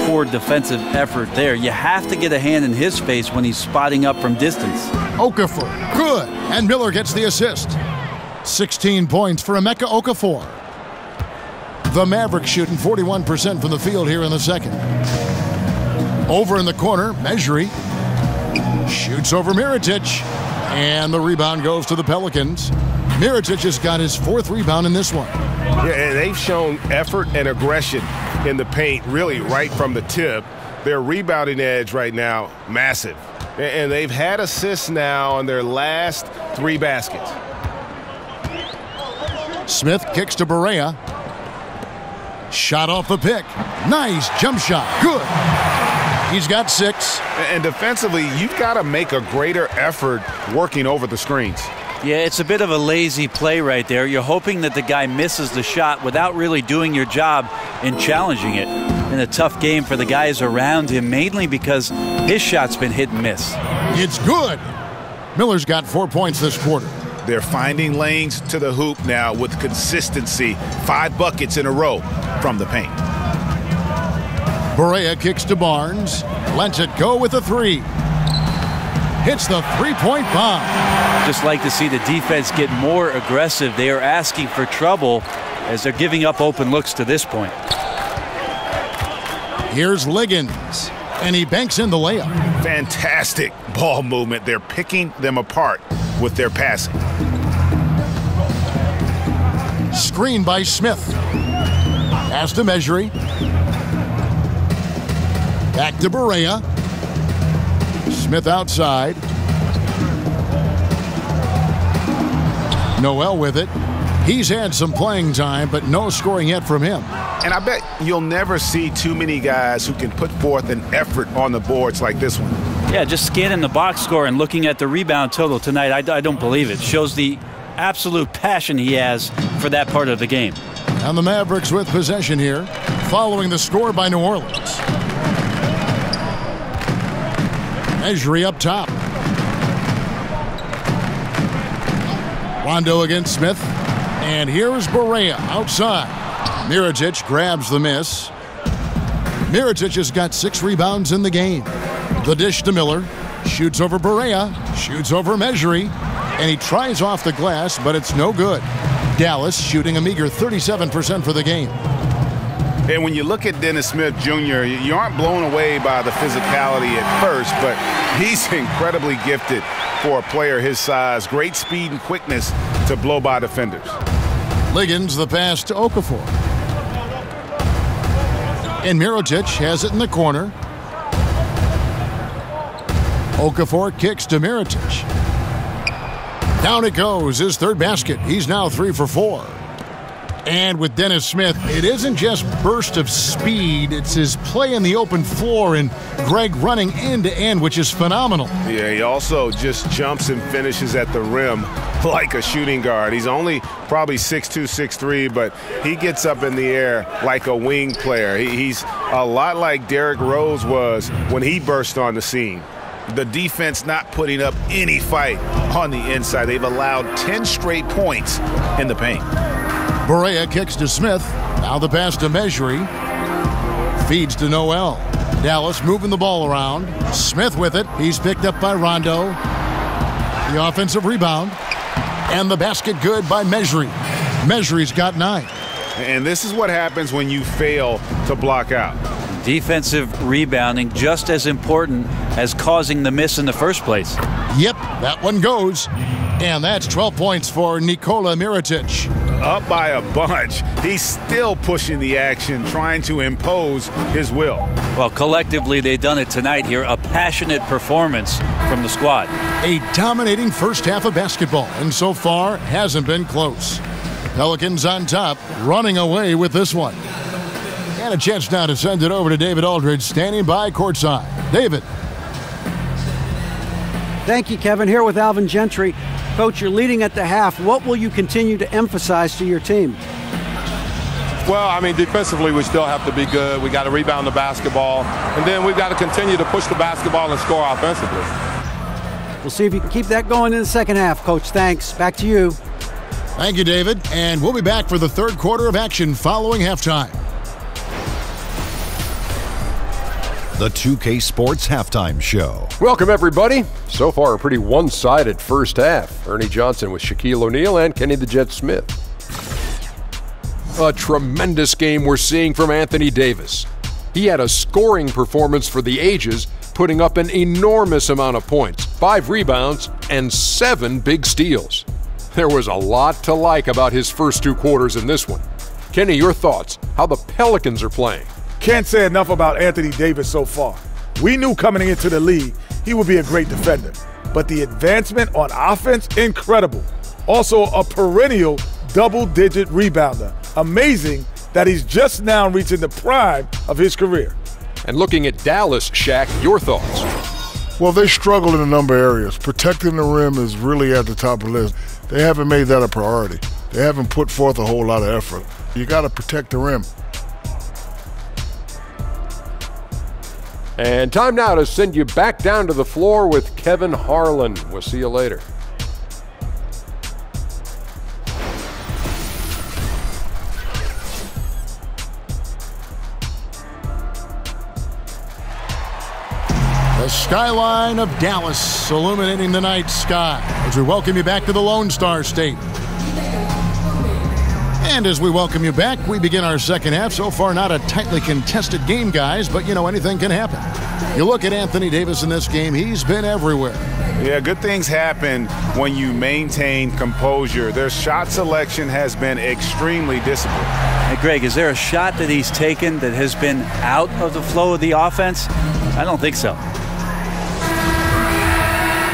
poor defensive effort there. You have to get a hand in his face when he's spotting up from distance. Okafor, good. And Miller gets the assist. 16 points for Emeka Okafor. The Mavericks shooting 41% from the field here in the second. Over in the corner, Mejri shoots over Mirotic. And the rebound goes to the Pelicans. Mirotic has got his fourth rebound in this one. Yeah, and they've shown effort and aggression in the paint, really right from the tip. Their rebounding edge right now, massive. And they've had assists now on their last 3 baskets. Smith kicks to Barea. Shot off the pick. Nice jump shot. Good. He's got 6. And defensively, you've got to make a greater effort working over the screens. Yeah, it's a bit of a lazy play right there. You're hoping that the guy misses the shot without really doing your job in challenging it. In a tough game for the guys around him, mainly because his shot's been hit and miss. It's good. Miller's got 4 points this quarter. They're finding lanes to the hoop now with consistency. 5 buckets in a row from the paint. Barea kicks to Barnes. Lets it go with a 3. Hits the three-point bomb. Just like to see the defense get more aggressive. They are asking for trouble as they're giving up open looks to this point. Here's Liggins, and he banks in the layup. Fantastic ball movement. They're picking them apart with their passing. Screen by Smith. Pass to Mejri. Back to Barea. Smith outside. Noel with it. He's had some playing time, but no scoring yet from him. And I bet you'll never see too many guys who can put forth an effort on the boards like this one. Yeah, just scanning the box score and looking at the rebound total tonight, I don't believe it. Shows the absolute passion he has for that part of the game. And the Mavericks with possession here, following the score by New Orleans. Mejri up top. Rondo against Smith. And here's Barea outside. Mirotic grabs the miss. Mirotic has got 6 rebounds in the game. The dish to Miller. Shoots over Barea. Shoots over Mejri. And he tries off the glass, but it's no good. Dallas shooting a meager 37% for the game. And when you look at Dennis Smith Jr., you aren't blown away by the physicality at first, but he's incredibly gifted for a player his size. Great speed and quickness to blow by defenders. Liggins the pass to Okafor. And Mirotic has it in the corner. Okafor kicks to Mirotic. Down it goes, his third basket. He's now 3 for 4. And with Dennis Smith, it isn't just burst of speed, it's his play in the open floor and Greg running end to end, which is phenomenal. Yeah, he also just jumps and finishes at the rim like a shooting guard. He's only probably 6'2", 6'3", but he gets up in the air like a wing player. He's a lot like Derrick Rose was when he burst on the scene. The defense not putting up any fight on the inside. They've allowed 10 straight points in the paint. Barea kicks to Smith. Now the pass to Mejri. Feeds to Noel. Dallas moving the ball around. Smith with it. He's picked up by Rondo. The offensive rebound. And the basket good by Mejri. Mejri's got 9. And this is what happens when you fail to block out. Defensive rebounding just as important as causing the miss in the first place. Yep, that one goes. And that's 12 points for Nikola Mirotic. Up by a bunch. He's still pushing the action, trying to impose his will. Well, collectively, they've done it tonight here. A passionate performance from the squad. A dominating first half of basketball, and so far hasn't been close. Pelicans on top, running away with this one. And a chance now to send it over to David Aldridge, standing by courtside. David. Thank you, Kevin. Here with Alvin Gentry. Coach, you're leading at the half. What will you continue to emphasize to your team? Well, I mean, defensively, we still have to be good. We got to rebound the basketball. And then we've got to continue to push the basketball and score offensively. We'll see if you can keep that going in the second half, Coach. Thanks. Back to you. Thank you, David. And we'll be back for the third quarter of action following halftime. The 2K Sports Halftime Show. Welcome, everybody. So far, a pretty one-sided first half. Ernie Johnson with Shaquille O'Neal and Kenny the Jet Smith. A tremendous game we're seeing from Anthony Davis. He had a scoring performance for the ages, putting up an enormous amount of points, 5 rebounds, and 7 big steals. There was a lot to like about his first 2 quarters in this one. Kenny, your thoughts? How the Pelicans are playing? Can't say enough about Anthony Davis so far. We knew coming into the league he would be a great defender, but the advancement on offense, incredible. Also a perennial double-digit rebounder. Amazing that he's just now reaching the prime of his career. And looking at Dallas, Shaq, your thoughts? Well, they struggle in a number of areas. Protecting the rim is really at the top of the list. They haven't made that a priority. They haven't put forth a whole lot of effort. You got to protect the rim. And time now to send you back down to the floor with Kevin Harlan. We'll see you later. The skyline of Dallas illuminating the night sky as we welcome you back to the Lone Star State. And as we welcome you back, we begin our second half. So far, not a tightly contested game, guys, but, you know, anything can happen. You look at Anthony Davis in this game, he's been everywhere. Yeah, good things happen when you maintain composure. Their shot selection has been extremely disciplined. Hey, Greg, is there a shot that he's taken that has been out of the flow of the offense? I don't think so.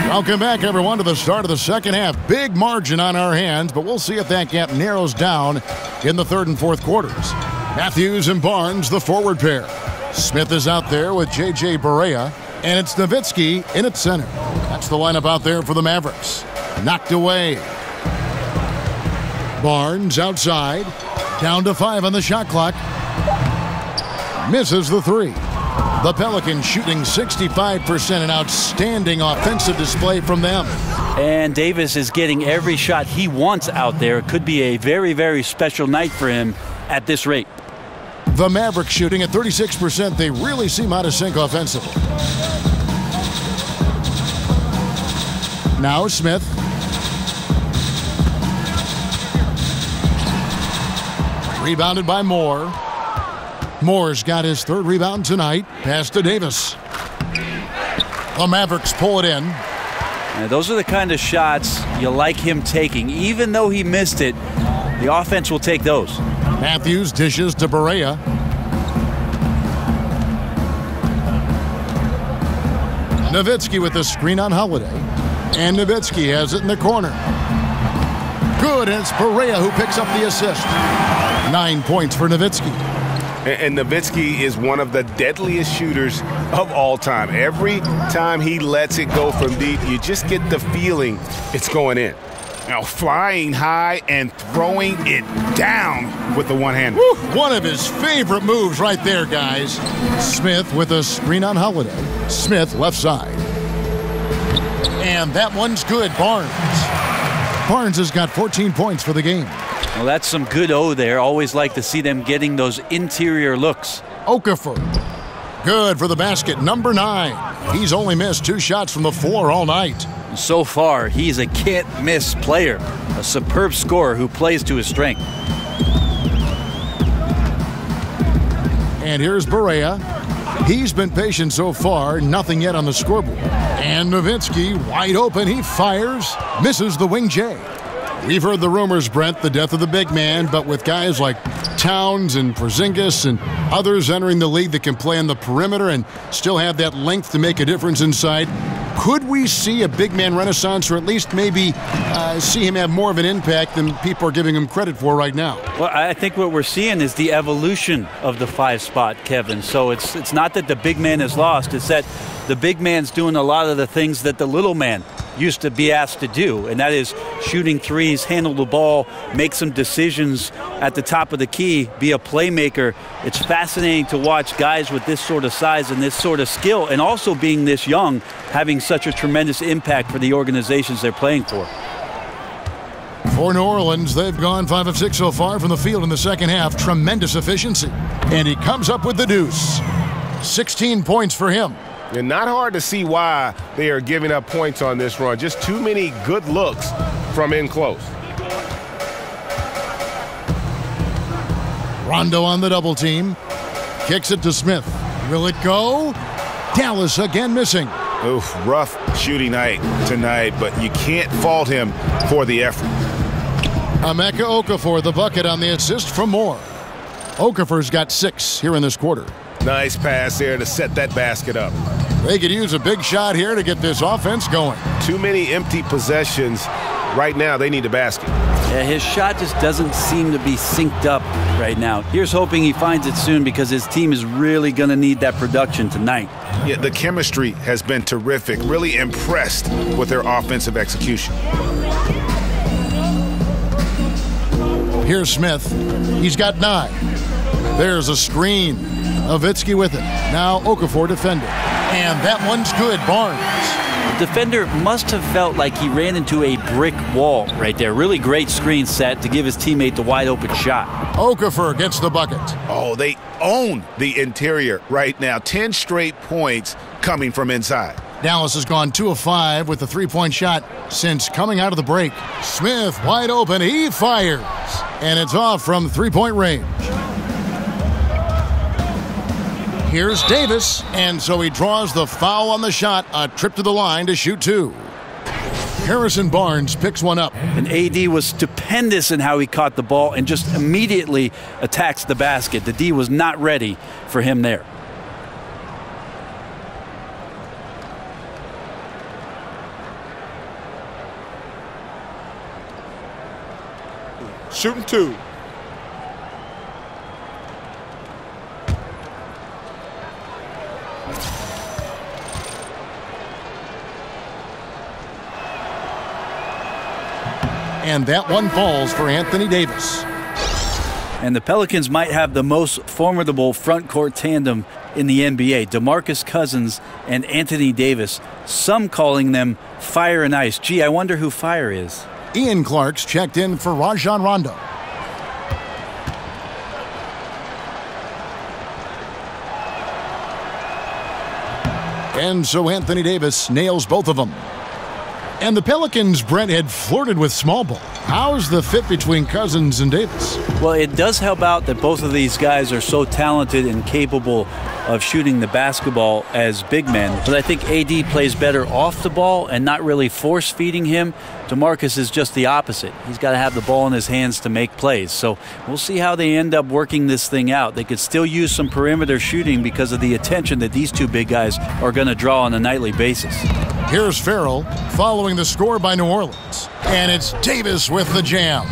Welcome back, everyone, to the start of the second half. Big margin on our hands, but we'll see if that gap narrows down in the third and fourth quarters. Matthews and Barnes, the forward pair. Smith is out there with J.J. Barea, and it's Nowitzki in at center. That's the lineup out there for the Mavericks. Knocked away. Barnes outside. Down to 5 on the shot clock. Misses the 3. The Pelicans shooting 65%, an outstanding offensive display from them. And Davis is getting every shot he wants out there. It could be a very, very special night for him at this rate. The Mavericks shooting at 36%. They really seem out of sync offensively. Now Smith. Rebounded by Moore. Moore's got his third rebound tonight. Pass to Davis. The Mavericks pull it in. Now, those are the kind of shots you like him taking. Even though he missed it, the offense will take those. Matthews dishes to Barea. Nowitzki with the screen on Holiday. And Nowitzki has it in the corner. Good, and it's Barea who picks up the assist. 9 points for Nowitzki. And Nowitzki is one of the deadliest shooters of all time. Every time he lets it go from deep, you just get the feeling it's going in. Now flying high and throwing it down with the one hand. One of his favorite moves right there, guys. Smith with a screen on Holiday. Smith left side. And that one's good. Barnes has got 14 points for the game. Well, that's some good O there. Always like to see them getting those interior looks. Okafor. Good for the basket, number 9. He's only missed 2 shots from the floor all night. So far, he's a can't-miss player, a superb scorer who plays to his strength. And here's Barea. He's been patient so far, nothing yet on the scoreboard. And Nowitzki, wide open, he fires, misses the wing J. We've heard the rumors, Brent, the death of the big man, but with guys like Towns and Porzingis and others entering the league that can play on the perimeter and still have that length to make a difference inside, could we see a big man renaissance, or at least maybe see him have more of an impact than people are giving him credit for right now? Well, I think what we're seeing is the evolution of the 5 spot, Kevin. So it's not that the big man is lost. It's that the big man's doing a lot of the things that the little man used to be asked to do, and that is shooting threes, handle the ball, make some decisions at the top of the key, be a playmaker. It's fascinating to watch guys with this sort of size and this sort of skill, and also being this young, having such a tremendous impact for the organizations they're playing for. For New Orleans, they've gone 5 of 6 so far from the field in the second half. Tremendous efficiency. And he comes up with the deuce. 16 points for him. And not hard to see why they are giving up points on this run. Just too many good looks from in close. Rondo on the double team. Kicks it to Smith. Will it go? Dallas again missing. Oof, rough shooting night tonight, but you can't fault him for the effort. Emeka Okafor, the bucket on the assist from Moore. Okafor's got 6 here in this quarter. Nice pass there to set that basket up. They could use a big shot here to get this offense going. Too many empty possessions. Right now, they need a basket. Yeah, his shot just doesn't seem to be synced up right now. Here's hoping he finds it soon, because his team is really going to need that production tonight. Yeah, the chemistry has been terrific. Really impressed with their offensive execution. Here's Smith. He's got 9. There's a screen. Nowitzki with it. Now Okafor defending. And that one's good. Barnes. The defender must have felt like he ran into a brick wall right there. Really great screen set to give his teammate the wide open shot. Okafor gets the bucket. Oh, they own the interior right now. 10 straight points coming from inside. Dallas has gone 2 of 5 with the 3-point shot since coming out of the break. Smith wide open. He fires. And it's off from 3-point range. Here's Davis, and so he draws the foul on the shot, a trip to the line to shoot 2. Harrison Barnes picks one up. And AD was stupendous in how he caught the ball and just immediately attacks the basket. The D was not ready for him there. Shooting 2. And that one falls for Anthony Davis. And the Pelicans might have the most formidable front court tandem in the NBA. DeMarcus Cousins and Anthony Davis. Some calling them Fire and Ice. Gee, I wonder who Fire is. Ian Clark's checked in for Rajon Rondo. And so Anthony Davis nails both of them. And the Pelicans, Brent, had flirted with small ball. How's the fit between Cousins and Davis? Well, it does help out that both of these guys are so talented and capable of shooting the basketball as big men. But I think AD plays better off the ball and not really force-feeding him. DeMarcus is just the opposite. He's got to have the ball in his hands to make plays. So we'll see how they end up working this thing out. They could still use some perimeter shooting because of the attention that these two big guys are going to draw on a nightly basis. Here's Farrell following the score by New Orleans. And it's Davis with the jam.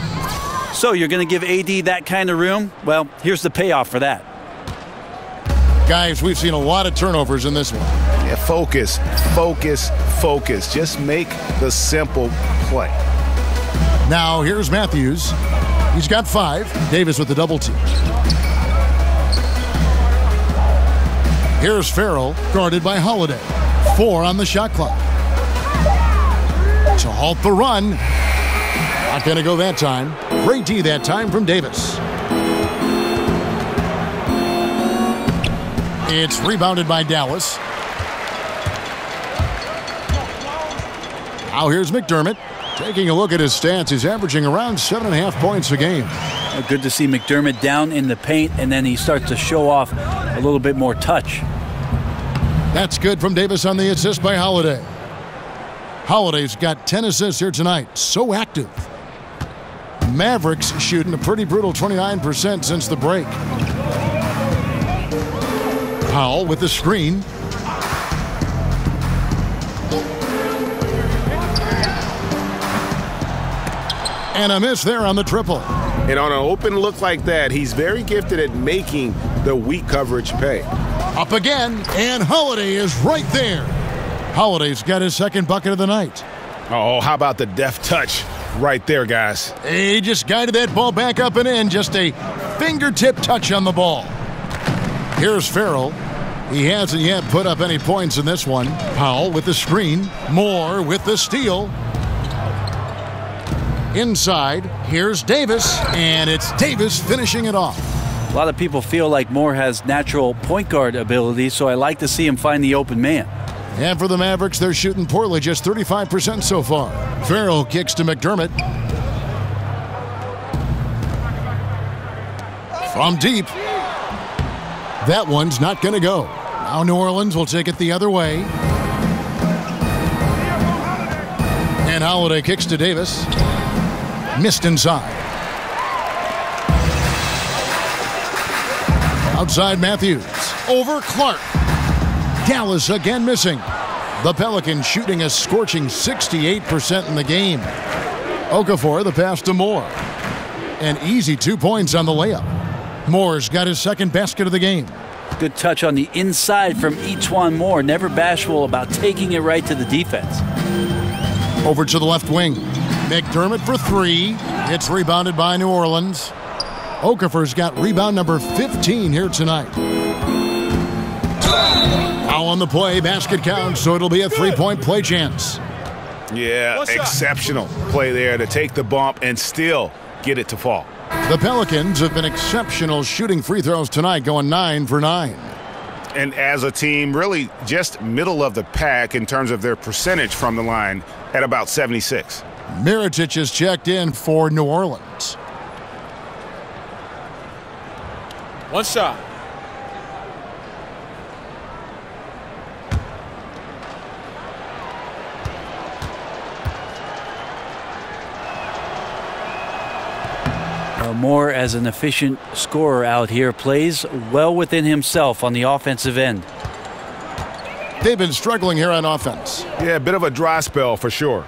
So you're going to give AD that kind of room? Well, here's the payoff for that. Guys, we've seen a lot of turnovers in this one. Yeah, focus, focus, focus. Just make the simple play. Now here's Matthews. He's got 5. Davis with the double team. Here's Farrell, guarded by Holiday. 4 on the shot clock. To halt the run. Not going to go that time. Great D that time from Davis. It's rebounded by Dallas. Now here's McDermott. Taking a look at his stats, he's averaging around 7.5 points a game. Good to see McDermott down in the paint, and then he starts to show off a little bit more touch. That's good from Davis on the assist by Holiday. Holiday's got 10 assists here tonight. So active. Mavericks shooting a pretty brutal 29% since the break. Powell with the screen. And a miss there on the triple. And on an open look like that, he's very gifted at making the weak coverage pay. Up again, and Holiday is right there. Holiday's got his second bucket of the night. Oh, how about the deft touch right there, guys? He just guided that ball back up and in. Just a fingertip touch on the ball. Here's Farrell. He hasn't yet put up any points in this one. Powell with the screen. Moore with the steal. Inside, here's Davis, and it's Davis finishing it off. A lot of people feel like Moore has natural point guard ability, so I like to see him find the open man. And for the Mavericks, they're shooting poorly, just 35% so far. Farrell kicks to McDermott. From deep. That one's not going to go. Now New Orleans will take it the other way. And Holiday kicks to Davis. Missed inside. Outside Matthews. Over Clark. Dallas again missing. The Pelicans shooting a scorching 68% in the game. Okafor the pass to Moore. An easy 2 points on the layup. Moore's got his second basket of the game. Good touch on the inside from E'Twaun Moore. Never bashful about taking it right to the defense. Over to the left wing. McDermott for three. It's rebounded by New Orleans. Okafor's got rebound number 15 here tonight. Now on the play, basket counts, so it'll be a three-point play chance. Yeah, exceptional play there to take the bump and still get it to fall. The Pelicans have been exceptional shooting free throws tonight, going 9 for 9. And as a team, really just middle of the pack in terms of their percentage from the line at about 76. Mirotic is checked in for New Orleans. One shot. Moore, as an efficient scorer out here, plays well within himself on the offensive end. They've been struggling here on offense. Yeah, a bit of a dry spell for sure.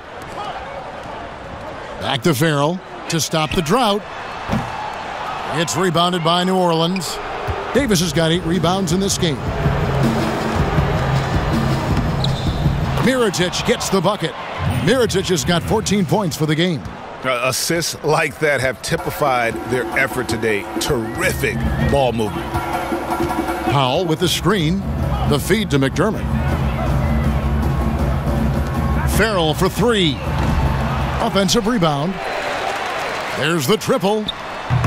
Back to Farrell to stop the drought. It's rebounded by New Orleans. Davis has got 8 rebounds in this game. Mirotic gets the bucket. Mirotic has got 14 points for the game. Assists like that have typified their effort today. Terrific ball movement. Powell with the screen. The feed to McDermott. Farrell for three. Offensive rebound. There's the triple.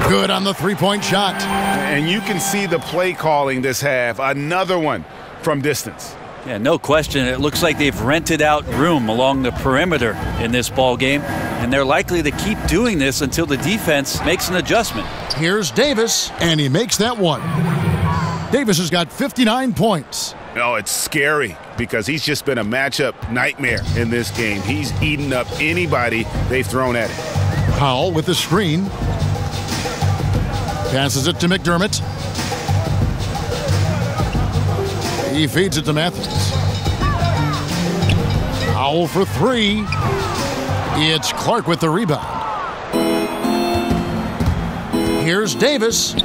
Good on the three-point shot. And you can see the play calling this half. Another one from distance. Yeah, no question. It looks like they've rented out room along the perimeter in this ball game, and they're likely to keep doing this until the defense makes an adjustment. Here's Davis, and he makes that one. Davis has got 59 points. Oh, it's scary because he's just been a matchup nightmare in this game. He's eaten up anybody they've thrown at him. Powell with the screen. Passes it to McDermott. He feeds it to Matthews. Powell for three. It's Clark with the rebound. Here's Davis.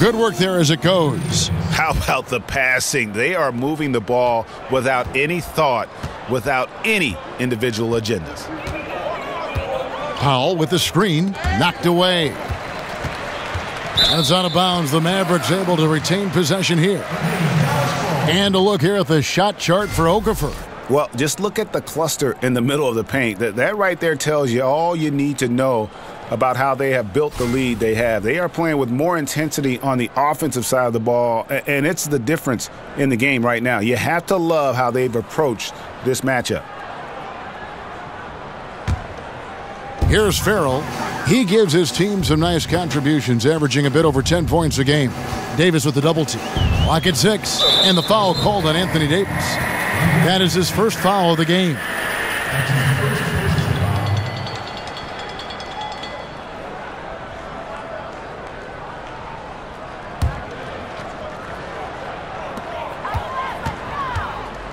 Good work there as it goes. How about the passing? They are moving the ball without any thought, without any individual agendas. Powell with the screen. Knocked away. And it's out of bounds. The Mavericks able to retain possession here. And a look here at the shot chart for Okafor. Well, just look at the cluster in the middle of the paint. That right there tells you all you need to know about how they have built the lead they have. They are playing with more intensity on the offensive side of the ball, and it's the difference in the game right now. You have to love how they've approached this matchup. Here's Farrell. He gives his team some nice contributions, averaging a bit over 10 points a game. Davis with the double team. Lock at 6, and the foul called on Anthony Davis. That is his first foul of the game.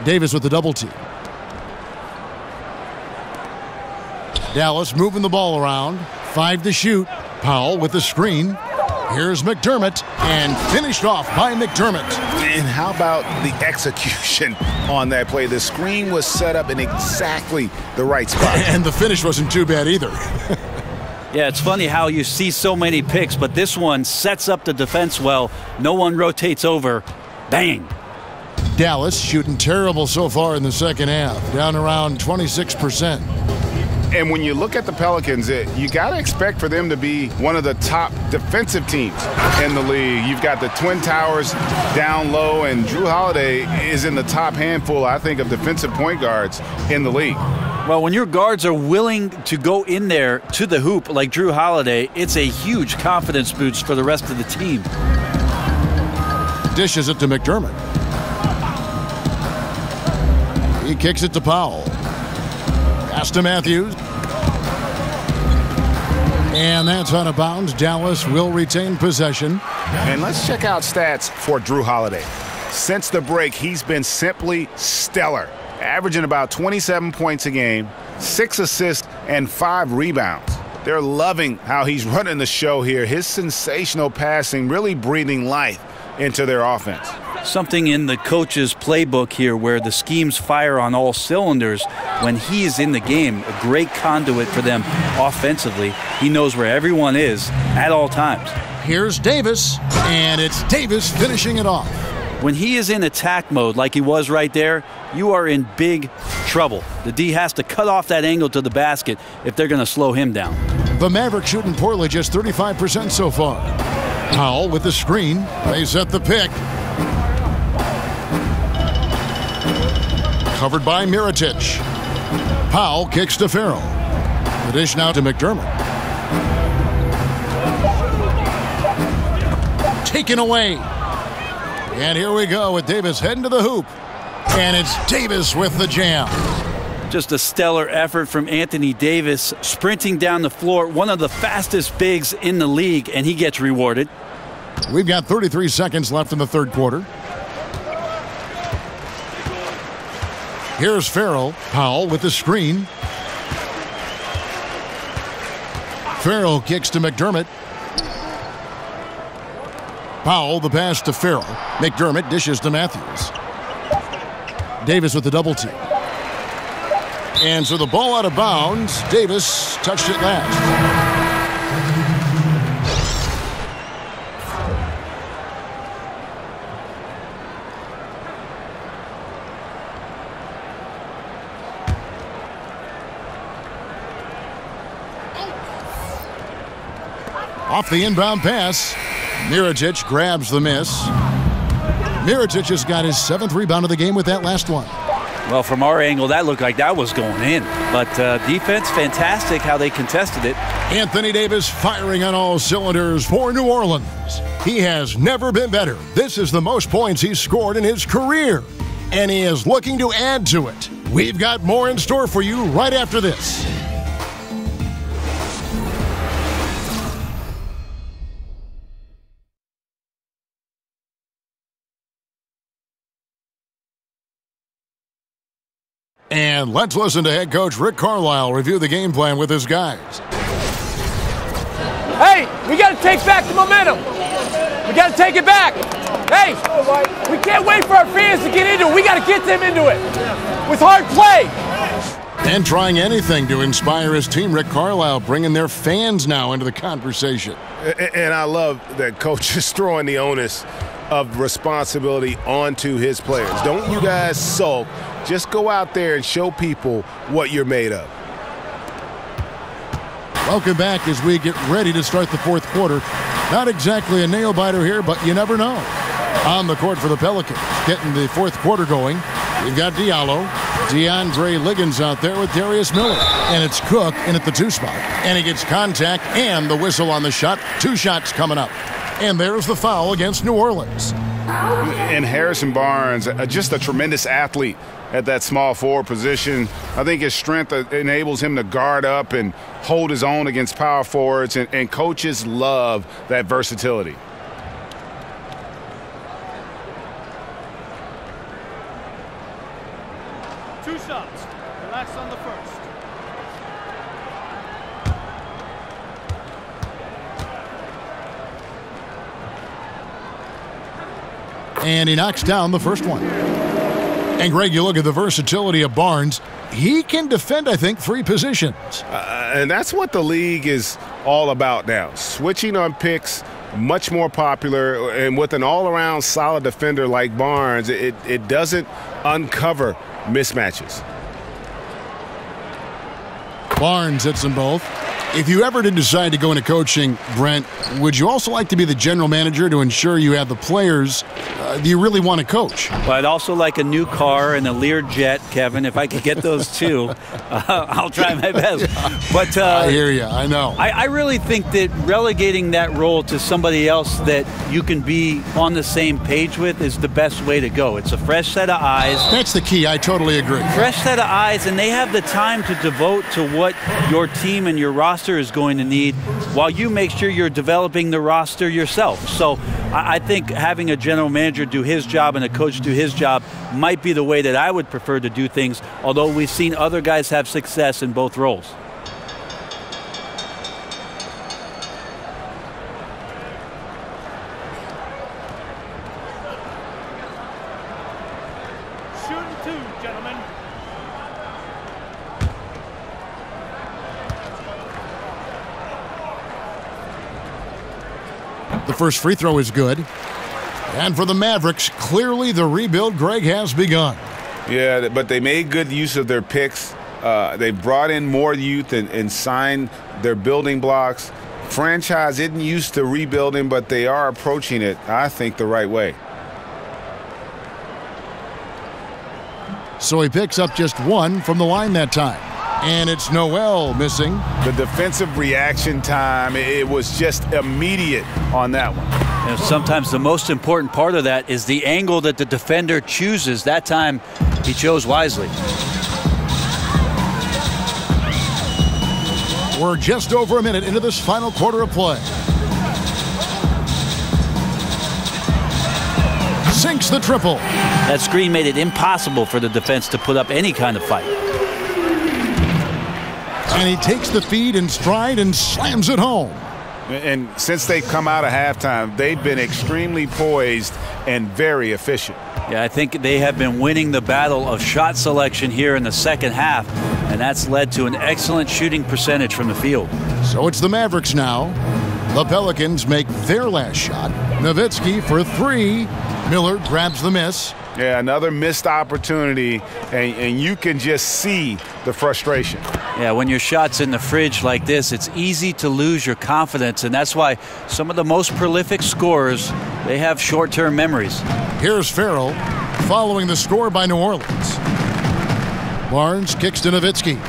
Davis with the double team. Dallas moving the ball around. 5 to shoot. Powell with the screen. Here's McDermott, and finished off by McDermott. And how about the execution on that play? The screen was set up in exactly the right spot. And the finish wasn't too bad either. Yeah, it's funny how you see so many picks, but this one sets up the defense well. No one rotates over. Bang. Dallas shooting terrible so far in the second half, down around 26%. And when you look at the Pelicans, you got to expect for them to be one of the top defensive teams in the league. You've got the Twin Towers down low, and Jrue Holiday is in the top handful, I think, of defensive point guards in the league. Well, when your guards are willing to go in there to the hoop like Jrue Holiday, it's a huge confidence boost for the rest of the team. Dishes it to McDermott. He kicks it to Powell. Pass to Matthews. And that's out of bounds. Dallas will retain possession. And let's check out stats for Jrue Holiday. Since the break, he's been simply stellar, averaging about 27 points a game, 6 assists, and 5 rebounds. They're loving how he's running the show here. His sensational passing really breathing life into their offense. Something in the coach's playbook here where the schemes fire on all cylinders. When he is in the game, a great conduit for them offensively. He knows where everyone is at all times. Here's Davis, and it's Davis finishing it off. When he is in attack mode like he was right there, you are in big trouble. The D has to cut off that angle to the basket if they're going to slow him down. The Mavericks shooting poorly, just 35% so far. Powell with the screen. They set the pick. Covered by Mirotic. Powell kicks to Farrell. The dish now to McDermott. Taken away. And here we go with Davis heading to the hoop. And it's Davis with the jam. Just a stellar effort from Anthony Davis, sprinting down the floor, one of the fastest bigs in the league, and he gets rewarded. We've got 33 seconds left in the third quarter. Here's Farrell. Powell with the screen. Farrell kicks to McDermott. Powell the pass to Farrell. McDermott dishes to Matthews. Davis with the double team. And so the ball out of bounds. Davis touched it last. Off the inbound pass, Mirotic grabs the miss. Mirotic has got his 7th rebound of the game with that last one. Well, from our angle, that looked like that was going in. But defense, fantastic how they contested it. Anthony Davis firing on all cylinders for New Orleans. He has never been better. This is the most points he's scored in his career. And he is looking to add to it. We've got more in store for you right after this. And let's listen to head coach Rick Carlisle review the game plan with his guys. Hey, we got to take back the momentum. We got to take it back. Hey, we can't wait for our fans to get into it. We got to get them into it with hard play. And trying anything to inspire his team, Rick Carlisle bringing their fans now into the conversation. And I love that coach is throwing the onus of responsibility onto his players. Don't you guys sulk. Just go out there and show people what you're made of. Welcome back as we get ready to start the fourth quarter. Not exactly a nail-biter here, but you never know. On the court for the Pelicans, getting the fourth quarter going. We've got Diallo, DeAndre Liggins out there with Darius Miller. And it's Cook in at the 2 spot. And he gets contact and the whistle on the shot. 2 shots coming up. And there's the foul against New Orleans. And Harrison Barnes, just a tremendous athlete at that small forward position. I think his strength enables him to guard up and hold his own against power forwards, and coaches love that versatility. Two shots. Relax on the first. And he knocks down the first one. And, Greg, you look at the versatility of Barnes. He can defend, I think, 3 positions. And that's what the league is all about now. Switching on picks, much more popular. And with an all-around solid defender like Barnes, it doesn't uncover mismatches. Barnes hits them both. If you ever did decide to go into coaching, Brent, would you also like to be the general manager to ensure you have the players you really want to coach? Well, I'd also like a new car and a Learjet, Kevin. If I could get those two, I'll try my best. But I hear you. I know. I really think that relegating that role to somebody else that you can be on the same page with is the best way to go. It's a fresh set of eyes. That's the key. I totally agree. Fresh set of eyes, and they have the time to devote to what your team and your roster is going to need while you make sure you're developing the roster yourself. So I think having a general manager do his job and a coach do his job might be the way that I would prefer to do things, although we've seen other guys have success in both roles. Shooting 2, gentlemen. The first free throw is good. And for the Mavericks, clearly the rebuild, Greg, has begun. Yeah, but they made good use of their picks. They brought in more youth and signed their building blocks. Franchise isn't used to rebuilding, but they are approaching it, I think, the right way. So he picks up just 1 from the line that time. And it's Noel missing. The defensive reaction time, it was just immediate on that one. And sometimes the most important part of that is the angle that the defender chooses. That time, he chose wisely. We're just over a minute into this final quarter of play. Sinks the triple. That screen made it impossible for the defense to put up any kind of fight. And he takes the feed in stride and slams it home. And since they've come out of halftime, they've been extremely poised and very efficient. Yeah, I think they have been winning the battle of shot selection here in the second half, and that's led to an excellent shooting percentage from the field. So it's the Mavericks now. The Pelicans make their last shot. Nowitzki for 3. Miller grabs the miss. Yeah, another missed opportunity, and you can just see the frustration. Yeah, when your shot's in the fridge like this, it's easy to lose your confidence, and that's why some of the most prolific scorers, they have short-term memories. Here's Farrell following the score by New Orleans. Barnes kicks to Nowitzki.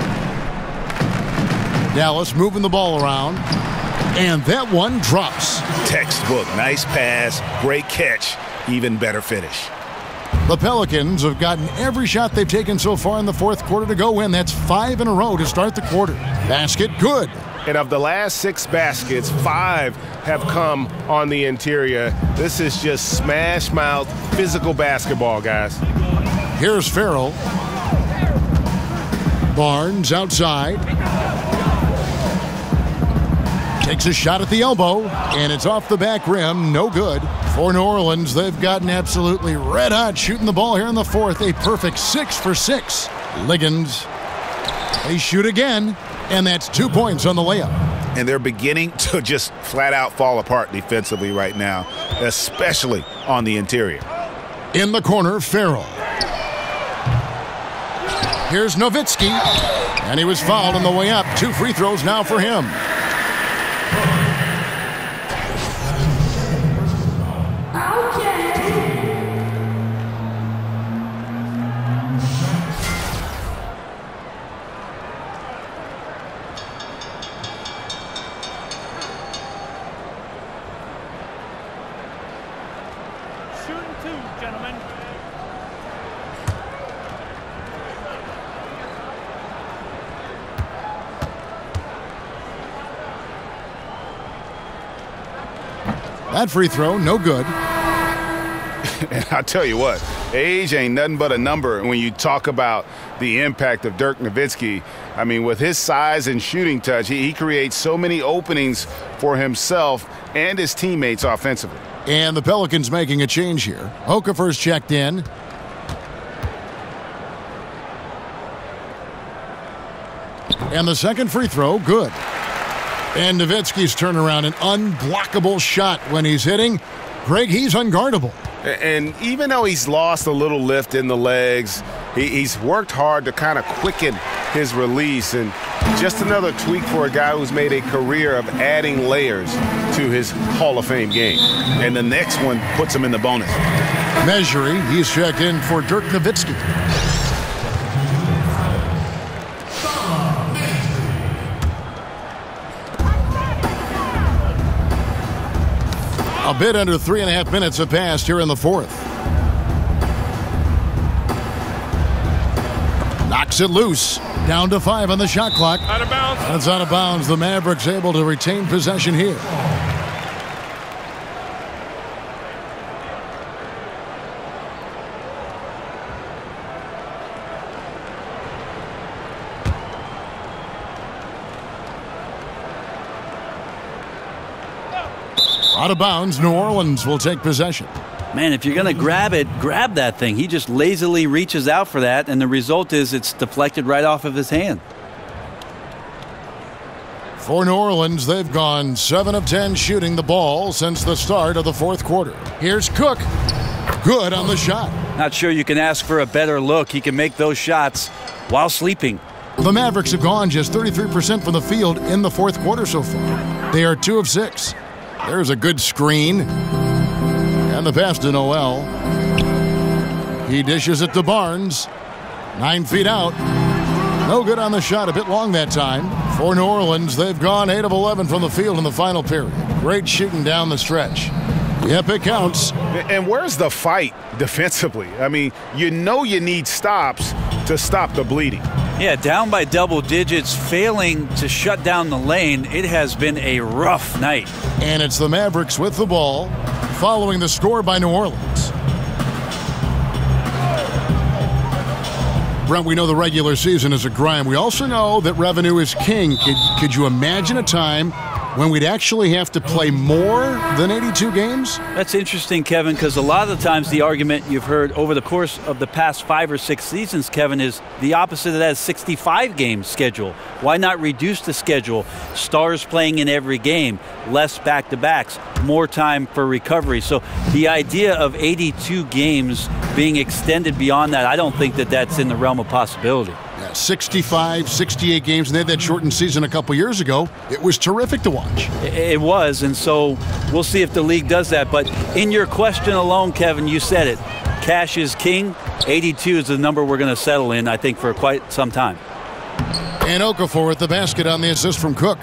Dallas moving the ball around, and that one drops. Textbook, nice pass, great catch, even better finish. The Pelicans have gotten every shot they've taken so far in the fourth quarter to go in. That's 5 in a row to start the quarter. Basket, good. And of the last 6 baskets, 5 have come on the interior. This is just smash mouth physical basketball, guys. Here's Farrell. Barnes outside. Takes a shot at the elbow, and it's off the back rim. No good. For New Orleans, they've gotten absolutely red hot shooting the ball here in the fourth. A perfect 6 for 6. Liggins. They shoot again, and that's 2 points on the layup. And they're beginning to just flat out fall apart defensively right now, especially on the interior. In the corner, Farrell. Here's Nowitzki, and he was fouled on the way up. 2 free throws now for him. shooting 2, gentlemen. That free throw, no good. And I'll tell you what, age ain't nothing but a number when you talk about the impact of Dirk Nowitzki. I mean, with his size and shooting touch, he creates so many openings for himself and his teammates offensively. And the Pelicans making a change here. Okafor's checked in. And the second free throw, good. And Nowitzki's turnaround, an unblockable shot when he's hitting. Greg, he's unguardable. And even though he's lost a little lift in the legs, he's worked hard to kind of quicken his release. And just another tweak for a guy who's made a career of adding layers to his Hall of Fame game. And the next one puts him in the bonus. Measuring, he's checked in for Dirk Nowitzki. A bit under 3.5 minutes have passed here in the fourth. Knocks it loose. Down to 5 on the shot clock. Out of bounds. That's out of bounds. The Mavericks able to retain possession here. Out of bounds, New Orleans will take possession. Man, if you're going to grab it, grab that thing. He just lazily reaches out for that, and the result is it's deflected right off of his hand. For New Orleans, they've gone 7 of 10 shooting the ball since the start of the fourth quarter. Here's Cook. Good on the shot. Not sure you can ask for a better look. He can make those shots while sleeping. The Mavericks have gone just 33% from the field in the fourth quarter so far. They are 2 of 6. There's a good screen. And the pass to Noel. He dishes it to Barnes. 9 feet out. No good on the shot. A bit long that time. For New Orleans, they've gone 8 of 11 from the field in the final period. Great shooting down the stretch. Yep, it counts. And where's the fight defensively? I mean, you know you need stops to stop the bleeding. Yeah, down by double digits, failing to shut down the lane. It has been a rough night. And it's the Mavericks with the ball, following the score by New Orleans. Brent, we know the regular season is a grind. We also know that revenue is king. Could you imagine a time when we'd actually have to play more than 82 games? That's interesting, Kevin, because a lot of the times the argument you've heard over the course of the past 5 or 6 seasons, Kevin, is the opposite of that 65-game schedule. Why not reduce the schedule? Stars playing in every game, less back-to-backs, more time for recovery. So the idea of 82 games being extended beyond that, I don't think that that's in the realm of possibility. 65, 68 games, and they had that shortened season a couple years ago. It was terrific to watch. It was, and so we'll see if the league does that. But in your question alone, Kevin, you said it. Cash is king. 82 is the number we're going to settle in, I think, for quite some time. And Okafor at the basket on the assist from Cook.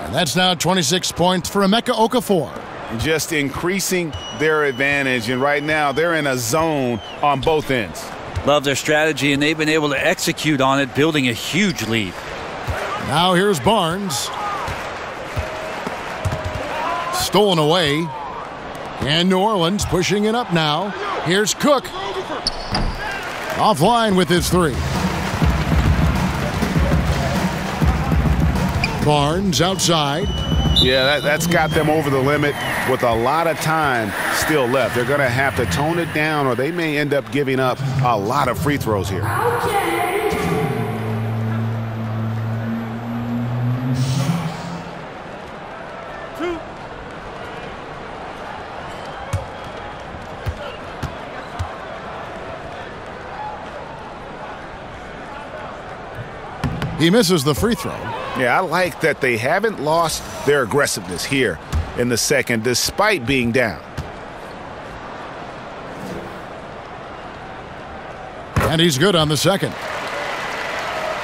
And that's now 26 points for Emeka Okafor. Just increasing their advantage, and right now they're in a zone on both ends. Love their strategy, and they've been able to execute on it, building a huge lead. Now here's Barnes. Stolen away. And New Orleans pushing it up now. Here's Cook. Offline with his 3. Barnes outside. Yeah, that's got them over the limit with a lot of time still left. They're going to have to tone it down, or they may end up giving up a lot of free throws here. He misses the free throw. Yeah, I like that they haven't lost their aggressiveness here in the second, despite being down. And he's good on the second.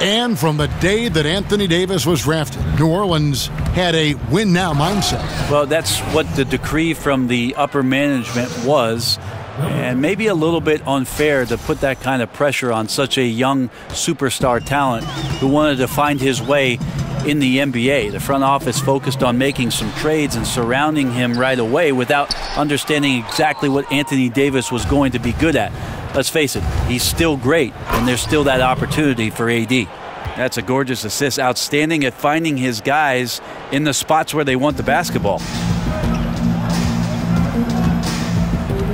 And from the day that Anthony Davis was drafted, New Orleans had a win-now mindset. Well, that's what the decree from the upper management was. And maybe a little bit unfair to put that kind of pressure on such a young superstar talent who wanted to find his way in the NBA. The front office focused on making some trades and surrounding him right away without understanding exactly what Anthony Davis was going to be good at. Let's face it, he's still great, and there's still that opportunity for AD. That's a gorgeous assist. Outstanding at finding his guys in the spots where they want the basketball.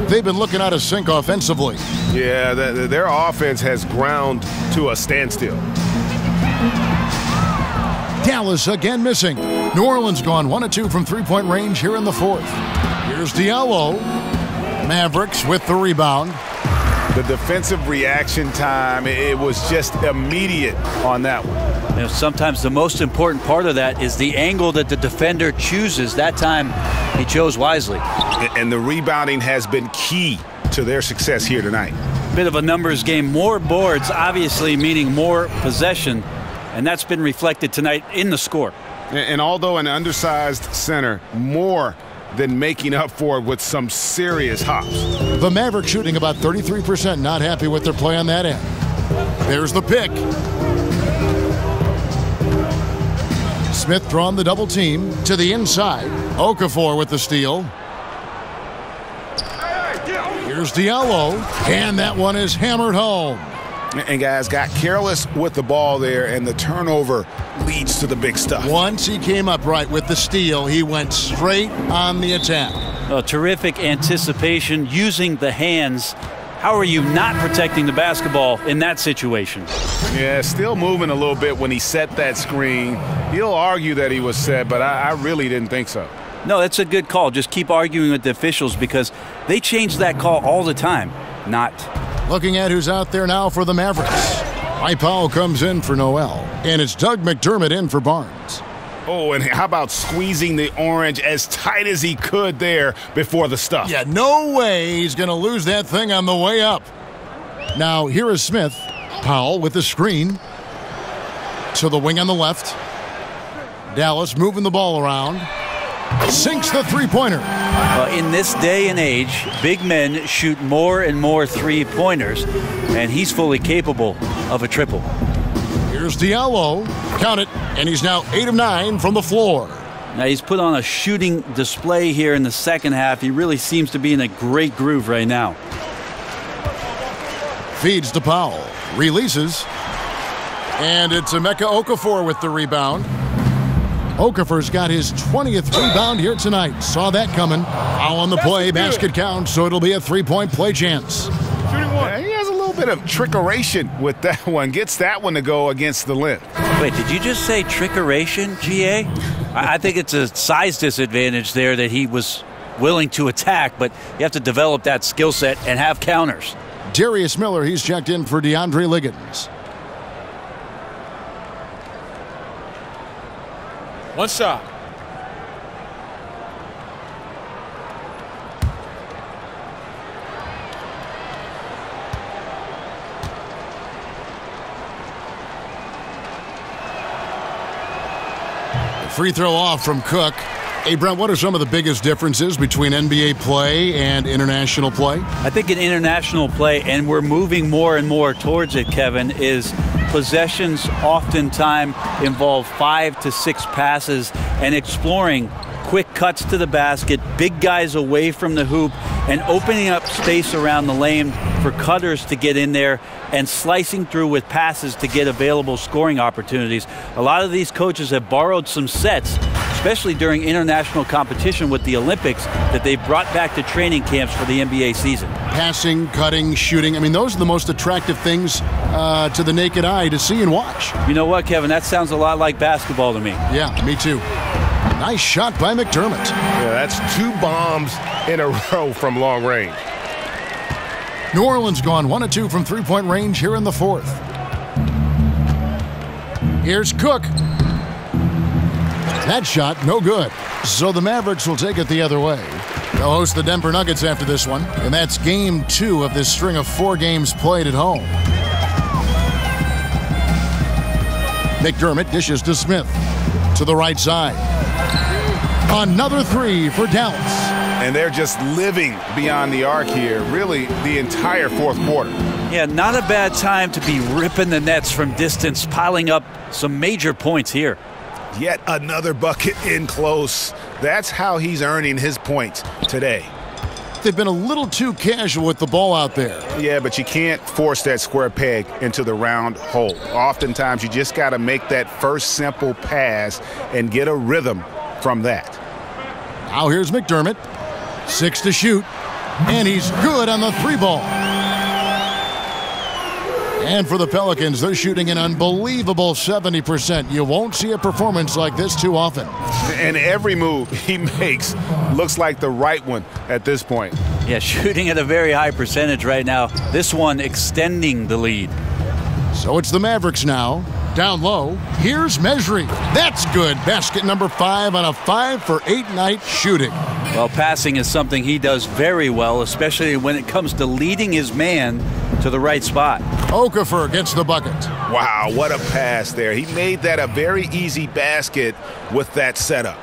They've been looking out of sync offensively. Yeah, their offense has ground to a standstill. Dallas again missing. New Orleans gone 1 of 2 from three-point range here in the fourth. Here's Diallo. Mavericks with the rebound. The defensive reaction time, it was just immediate on that one. You know, sometimes the most important part of that is the angle that the defender chooses. That time, he chose wisely. And the rebounding has been key to their success here tonight. Bit of a numbers game. More boards, obviously, meaning more possession. And that's been reflected tonight in the score. And although an undersized center, more than making up for it with some serious hops. The Mavericks shooting about 33%, not happy with their play on that end. There's the pick. Smith drawn the double team to the inside. Okafor with the steal. Here's Diallo, and that one is hammered home. And guys got careless with the ball there, and the turnover leads to the big stuff. Once he came up right with the steal, he went straight on the attack. Terrific anticipation using the hands. How are you not protecting the basketball in that situation? Yeah, still moving a little bit when he set that screen. He'll argue that he was set, but I really didn't think so. No, that's a good call. Just keep arguing with the officials because they change that call all the time. Not. Looking at who's out there now for the Mavericks. Mike Powell comes in for Noel, and it's Doug McDermott in for Barnes. Oh, and how about squeezing the orange as tight as he could there before the stuff? Yeah, no way he's going to lose that thing on the way up. Now, here is Smith. Powell with the screen. To the wing on the left. Dallas moving the ball around. Sinks the three-pointer. In this day and age, big men shoot more and more three-pointers, and he's fully capable of a triple. Here's Diallo. Count it, and he's now 8 of 9 from the floor. Now he's put on a shooting display here in the second half. He really seems to be in a great groove right now. Feeds to Powell. Releases. And it's Emeka Okafor with the rebound. Okafor's got his 20th rebound here tonight. Saw that coming. Foul on the play. Basket counts, so it'll be a three-point play chance. He has a little bit of trickeration with that one. Gets that one to go against the length. Wait, did you just say trickeration, GA? I think it's a size disadvantage there that he was willing to attack, but you have to develop that skill set and have counters. Darius Miller, he's checked in for DeAndre Liggins. One shot. Free throw off from Cook. Hey, Brent, what are some of the biggest differences between NBA play and international play? I think in international play, and we're moving more and more towards it, Kevin, is possessions oftentimes involve 5 to 6 passes and exploring quick cuts to the basket, big guys away from the hoop, and opening up space around the lane for cutters to get in there and slicing through with passes to get available scoring opportunities. A lot of these coaches have borrowed some sets, especially during international competition with the Olympics, that they've brought back to training camps for the NBA season. Passing, cutting, shooting. I mean, those are the most attractive things to the naked eye to see and watch. You know what, Kevin? That sounds a lot like basketball to me. Yeah, me too. Nice shot by McDermott. Yeah, that's 2 bombs in a row from long range. New Orleans gone 1 of 2 from three-point range here in the fourth. Here's Cook. That shot, no good. So the Mavericks will take it the other way. They'll host the Denver Nuggets after this one, and that's game 2 of this string of 4 games played at home. McDermott dishes to Smith. To the right side. Another 3 for Dallas. And they're just living beyond the arc here, really the entire fourth quarter. Yeah, not a bad time to be ripping the nets from distance, piling up some major points here. Yet another bucket in close. That's how he's earning his points today. They've been a little too casual with the ball out there. Yeah, but you can't force that square peg into the round hole. Oftentimes, you just got to make that first simple pass and get a rhythm from that. Now here's McDermott. 6 to shoot. And he's good on the 3-ball. And for the Pelicans, they're shooting an unbelievable 70%. You won't see a performance like this too often. And every move he makes looks like the right one at this point. Yeah, shooting at a very high percentage right now. This one extending the lead. So it's the Mavericks now. Down low. Here's Mejri. That's good. Basket number 5 on a 5-for-8 night shooting. Well, passing is something he does very well, especially when it comes to leading his man to the right spot. Okafor gets the bucket. Wow, what a pass there. He made that a very easy basket with that setup.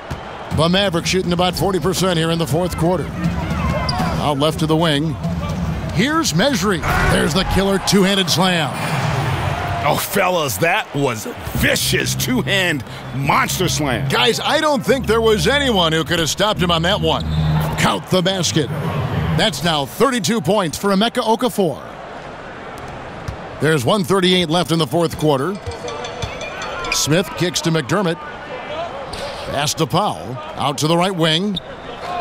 The Mavericks shooting about 40% here in the fourth quarter. Out left to the wing. Here's Mejri. There's the killer two-handed slam. Oh, fellas, that was vicious two-hand monster slam. Guys, I don't think there was anyone who could have stopped him on that one. Count the basket. That's now 32 points for Emeka Okafor. There's 1:38 left in the fourth quarter. Smith kicks to McDermott. Pass to Powell. Out to the right wing.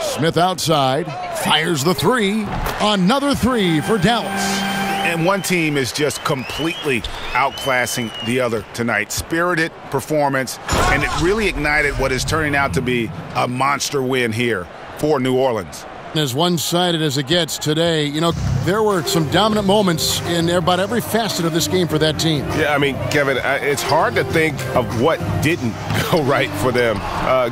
Smith outside. Fires the 3. Another 3 for Dallas. And one team is just completely outclassing the other tonight. Spirited performance, and it really ignited what is turning out to be a monster win here for New Orleans. As one-sided as it gets today, you know, there were some dominant moments in about every facet of this game for that team. Yeah, I mean, Kevin, it's hard to think of what didn't go right for them.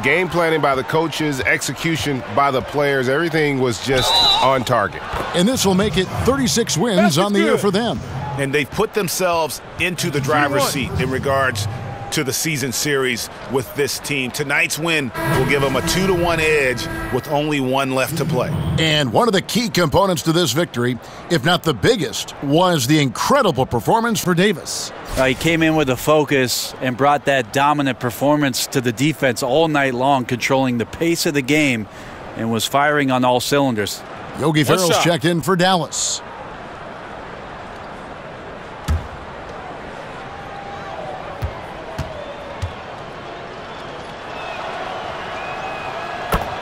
Game planning by the coaches, execution by the players, everything was just on target. And this will make it 36 wins on the year for them. And they've put themselves into the driver's seat in regards to the season series with this team. Tonight's win will give them a 2-1 edge with only one left to play. And one of the key components to this victory, if not the biggest, was the incredible performance for Davis. He came in with a focus and brought that dominant performance to the defense all night long, controlling the pace of the game and was firing on all cylinders. Yogi Ferrell's checked in for Dallas.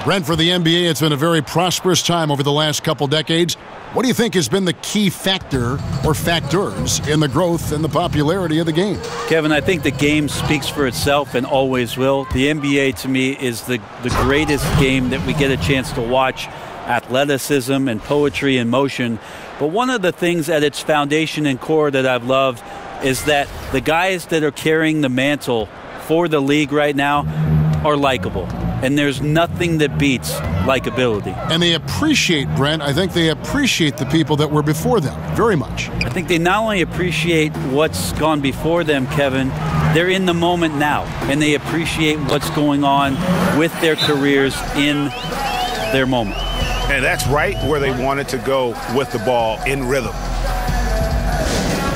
Brent, for the NBA, it's been a very prosperous time over the last couple decades. What do you think has been the key factor or factors in the growth and the popularity of the game? Kevin, I think the game speaks for itself and always will. The NBA, to me, is the greatest game that we get a chance to watch. Athleticism and poetry in motion. But one of the things at its foundation and core that I've loved is that the guys that are carrying the mantle for the league right now are likable. And there's nothing that beats likability. And they appreciate, Brent, I think they appreciate the people that were before them very much. I think they not only appreciate what's gone before them, Kevin, they're in the moment now. And they appreciate what's going on with their careers in their moment. And that's right where they wanted to go with the ball, in rhythm.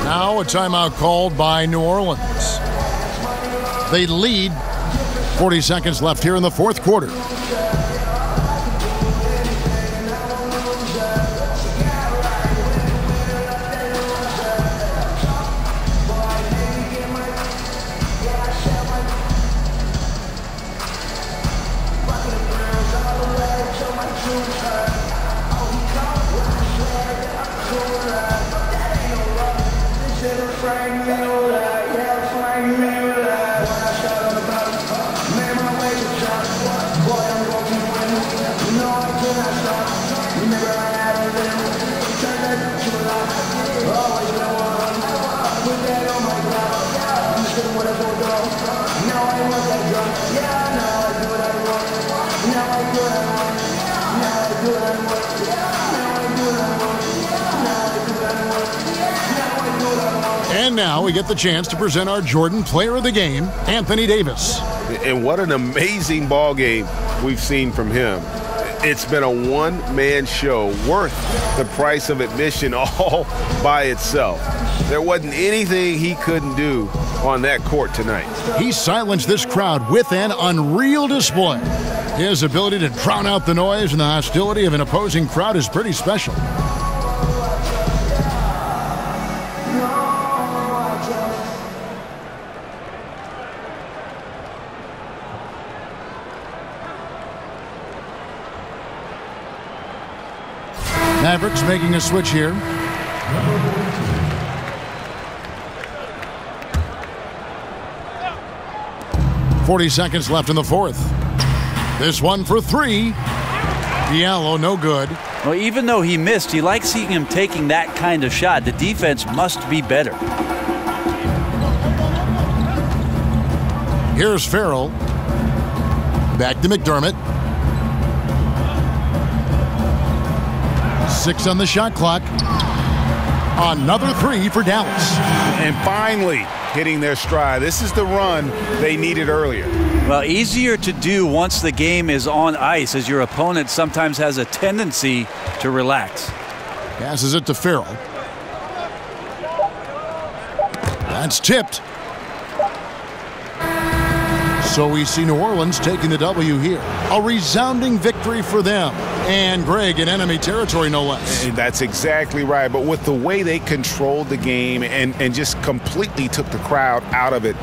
Now a timeout called by New Orleans. They lead. 40 seconds left here in the fourth quarter. And now we get the chance to present our Jordan Player of the Game, Anthony Davis. And what an amazing ball game we've seen from him. It's been a one-man show worth the price of admission all by itself. There wasn't anything he couldn't do on that court tonight. He silenced this crowd with an unreal display. His ability to drown out the noise and the hostility of an opposing crowd is pretty special. Mavericks making a switch here. .40 seconds left in the fourth. This one for three. Diallo, no good. Well, even though he missed, you like seeing him taking that kind of shot. The defense must be better. Here's Farrell. Back to McDermott. 6 on the shot clock. Another three for Dallas. And finally hitting their stride. This is the run they needed earlier. Well, easier to do once the game is on ice, as your opponent sometimes has a tendency to relax. Passes it to Farrell. That's tipped. So we see New Orleans taking the W here. A resounding victory for them. And Greg in enemy territory, no less. And that's exactly right. But with the way they controlled the game and just completely took the crowd out of it,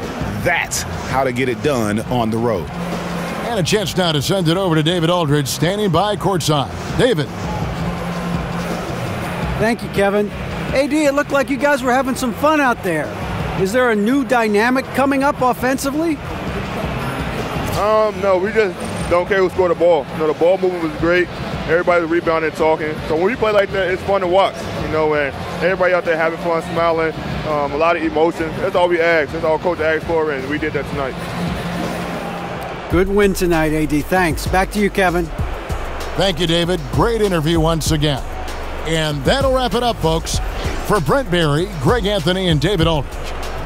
that's how to get it done on the road. And a chance now to send it over to David Aldridge, standing by courtside. David. Thank you, Kevin. AD, it looked like you guys were having some fun out there. Is there a new dynamic coming up offensively? No, we just don't care who scored the ball. You know, the ball movement was great. Everybody's rebounding and talking. So when we play like that, it's fun to watch. You know, and everybody out there having fun, smiling, a lot of emotion. That's all we asked. That's all Coach asked for, and we did that tonight. Good win tonight, AD. Thanks. Back to you, Kevin. Thank you, David. Great interview once again. And that'll wrap it up, folks. For Brent Barry, Greg Anthony, and David Aldridge,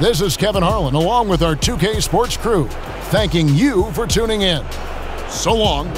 this is Kevin Harlan, along with our 2K Sports crew, thanking you for tuning in. So long.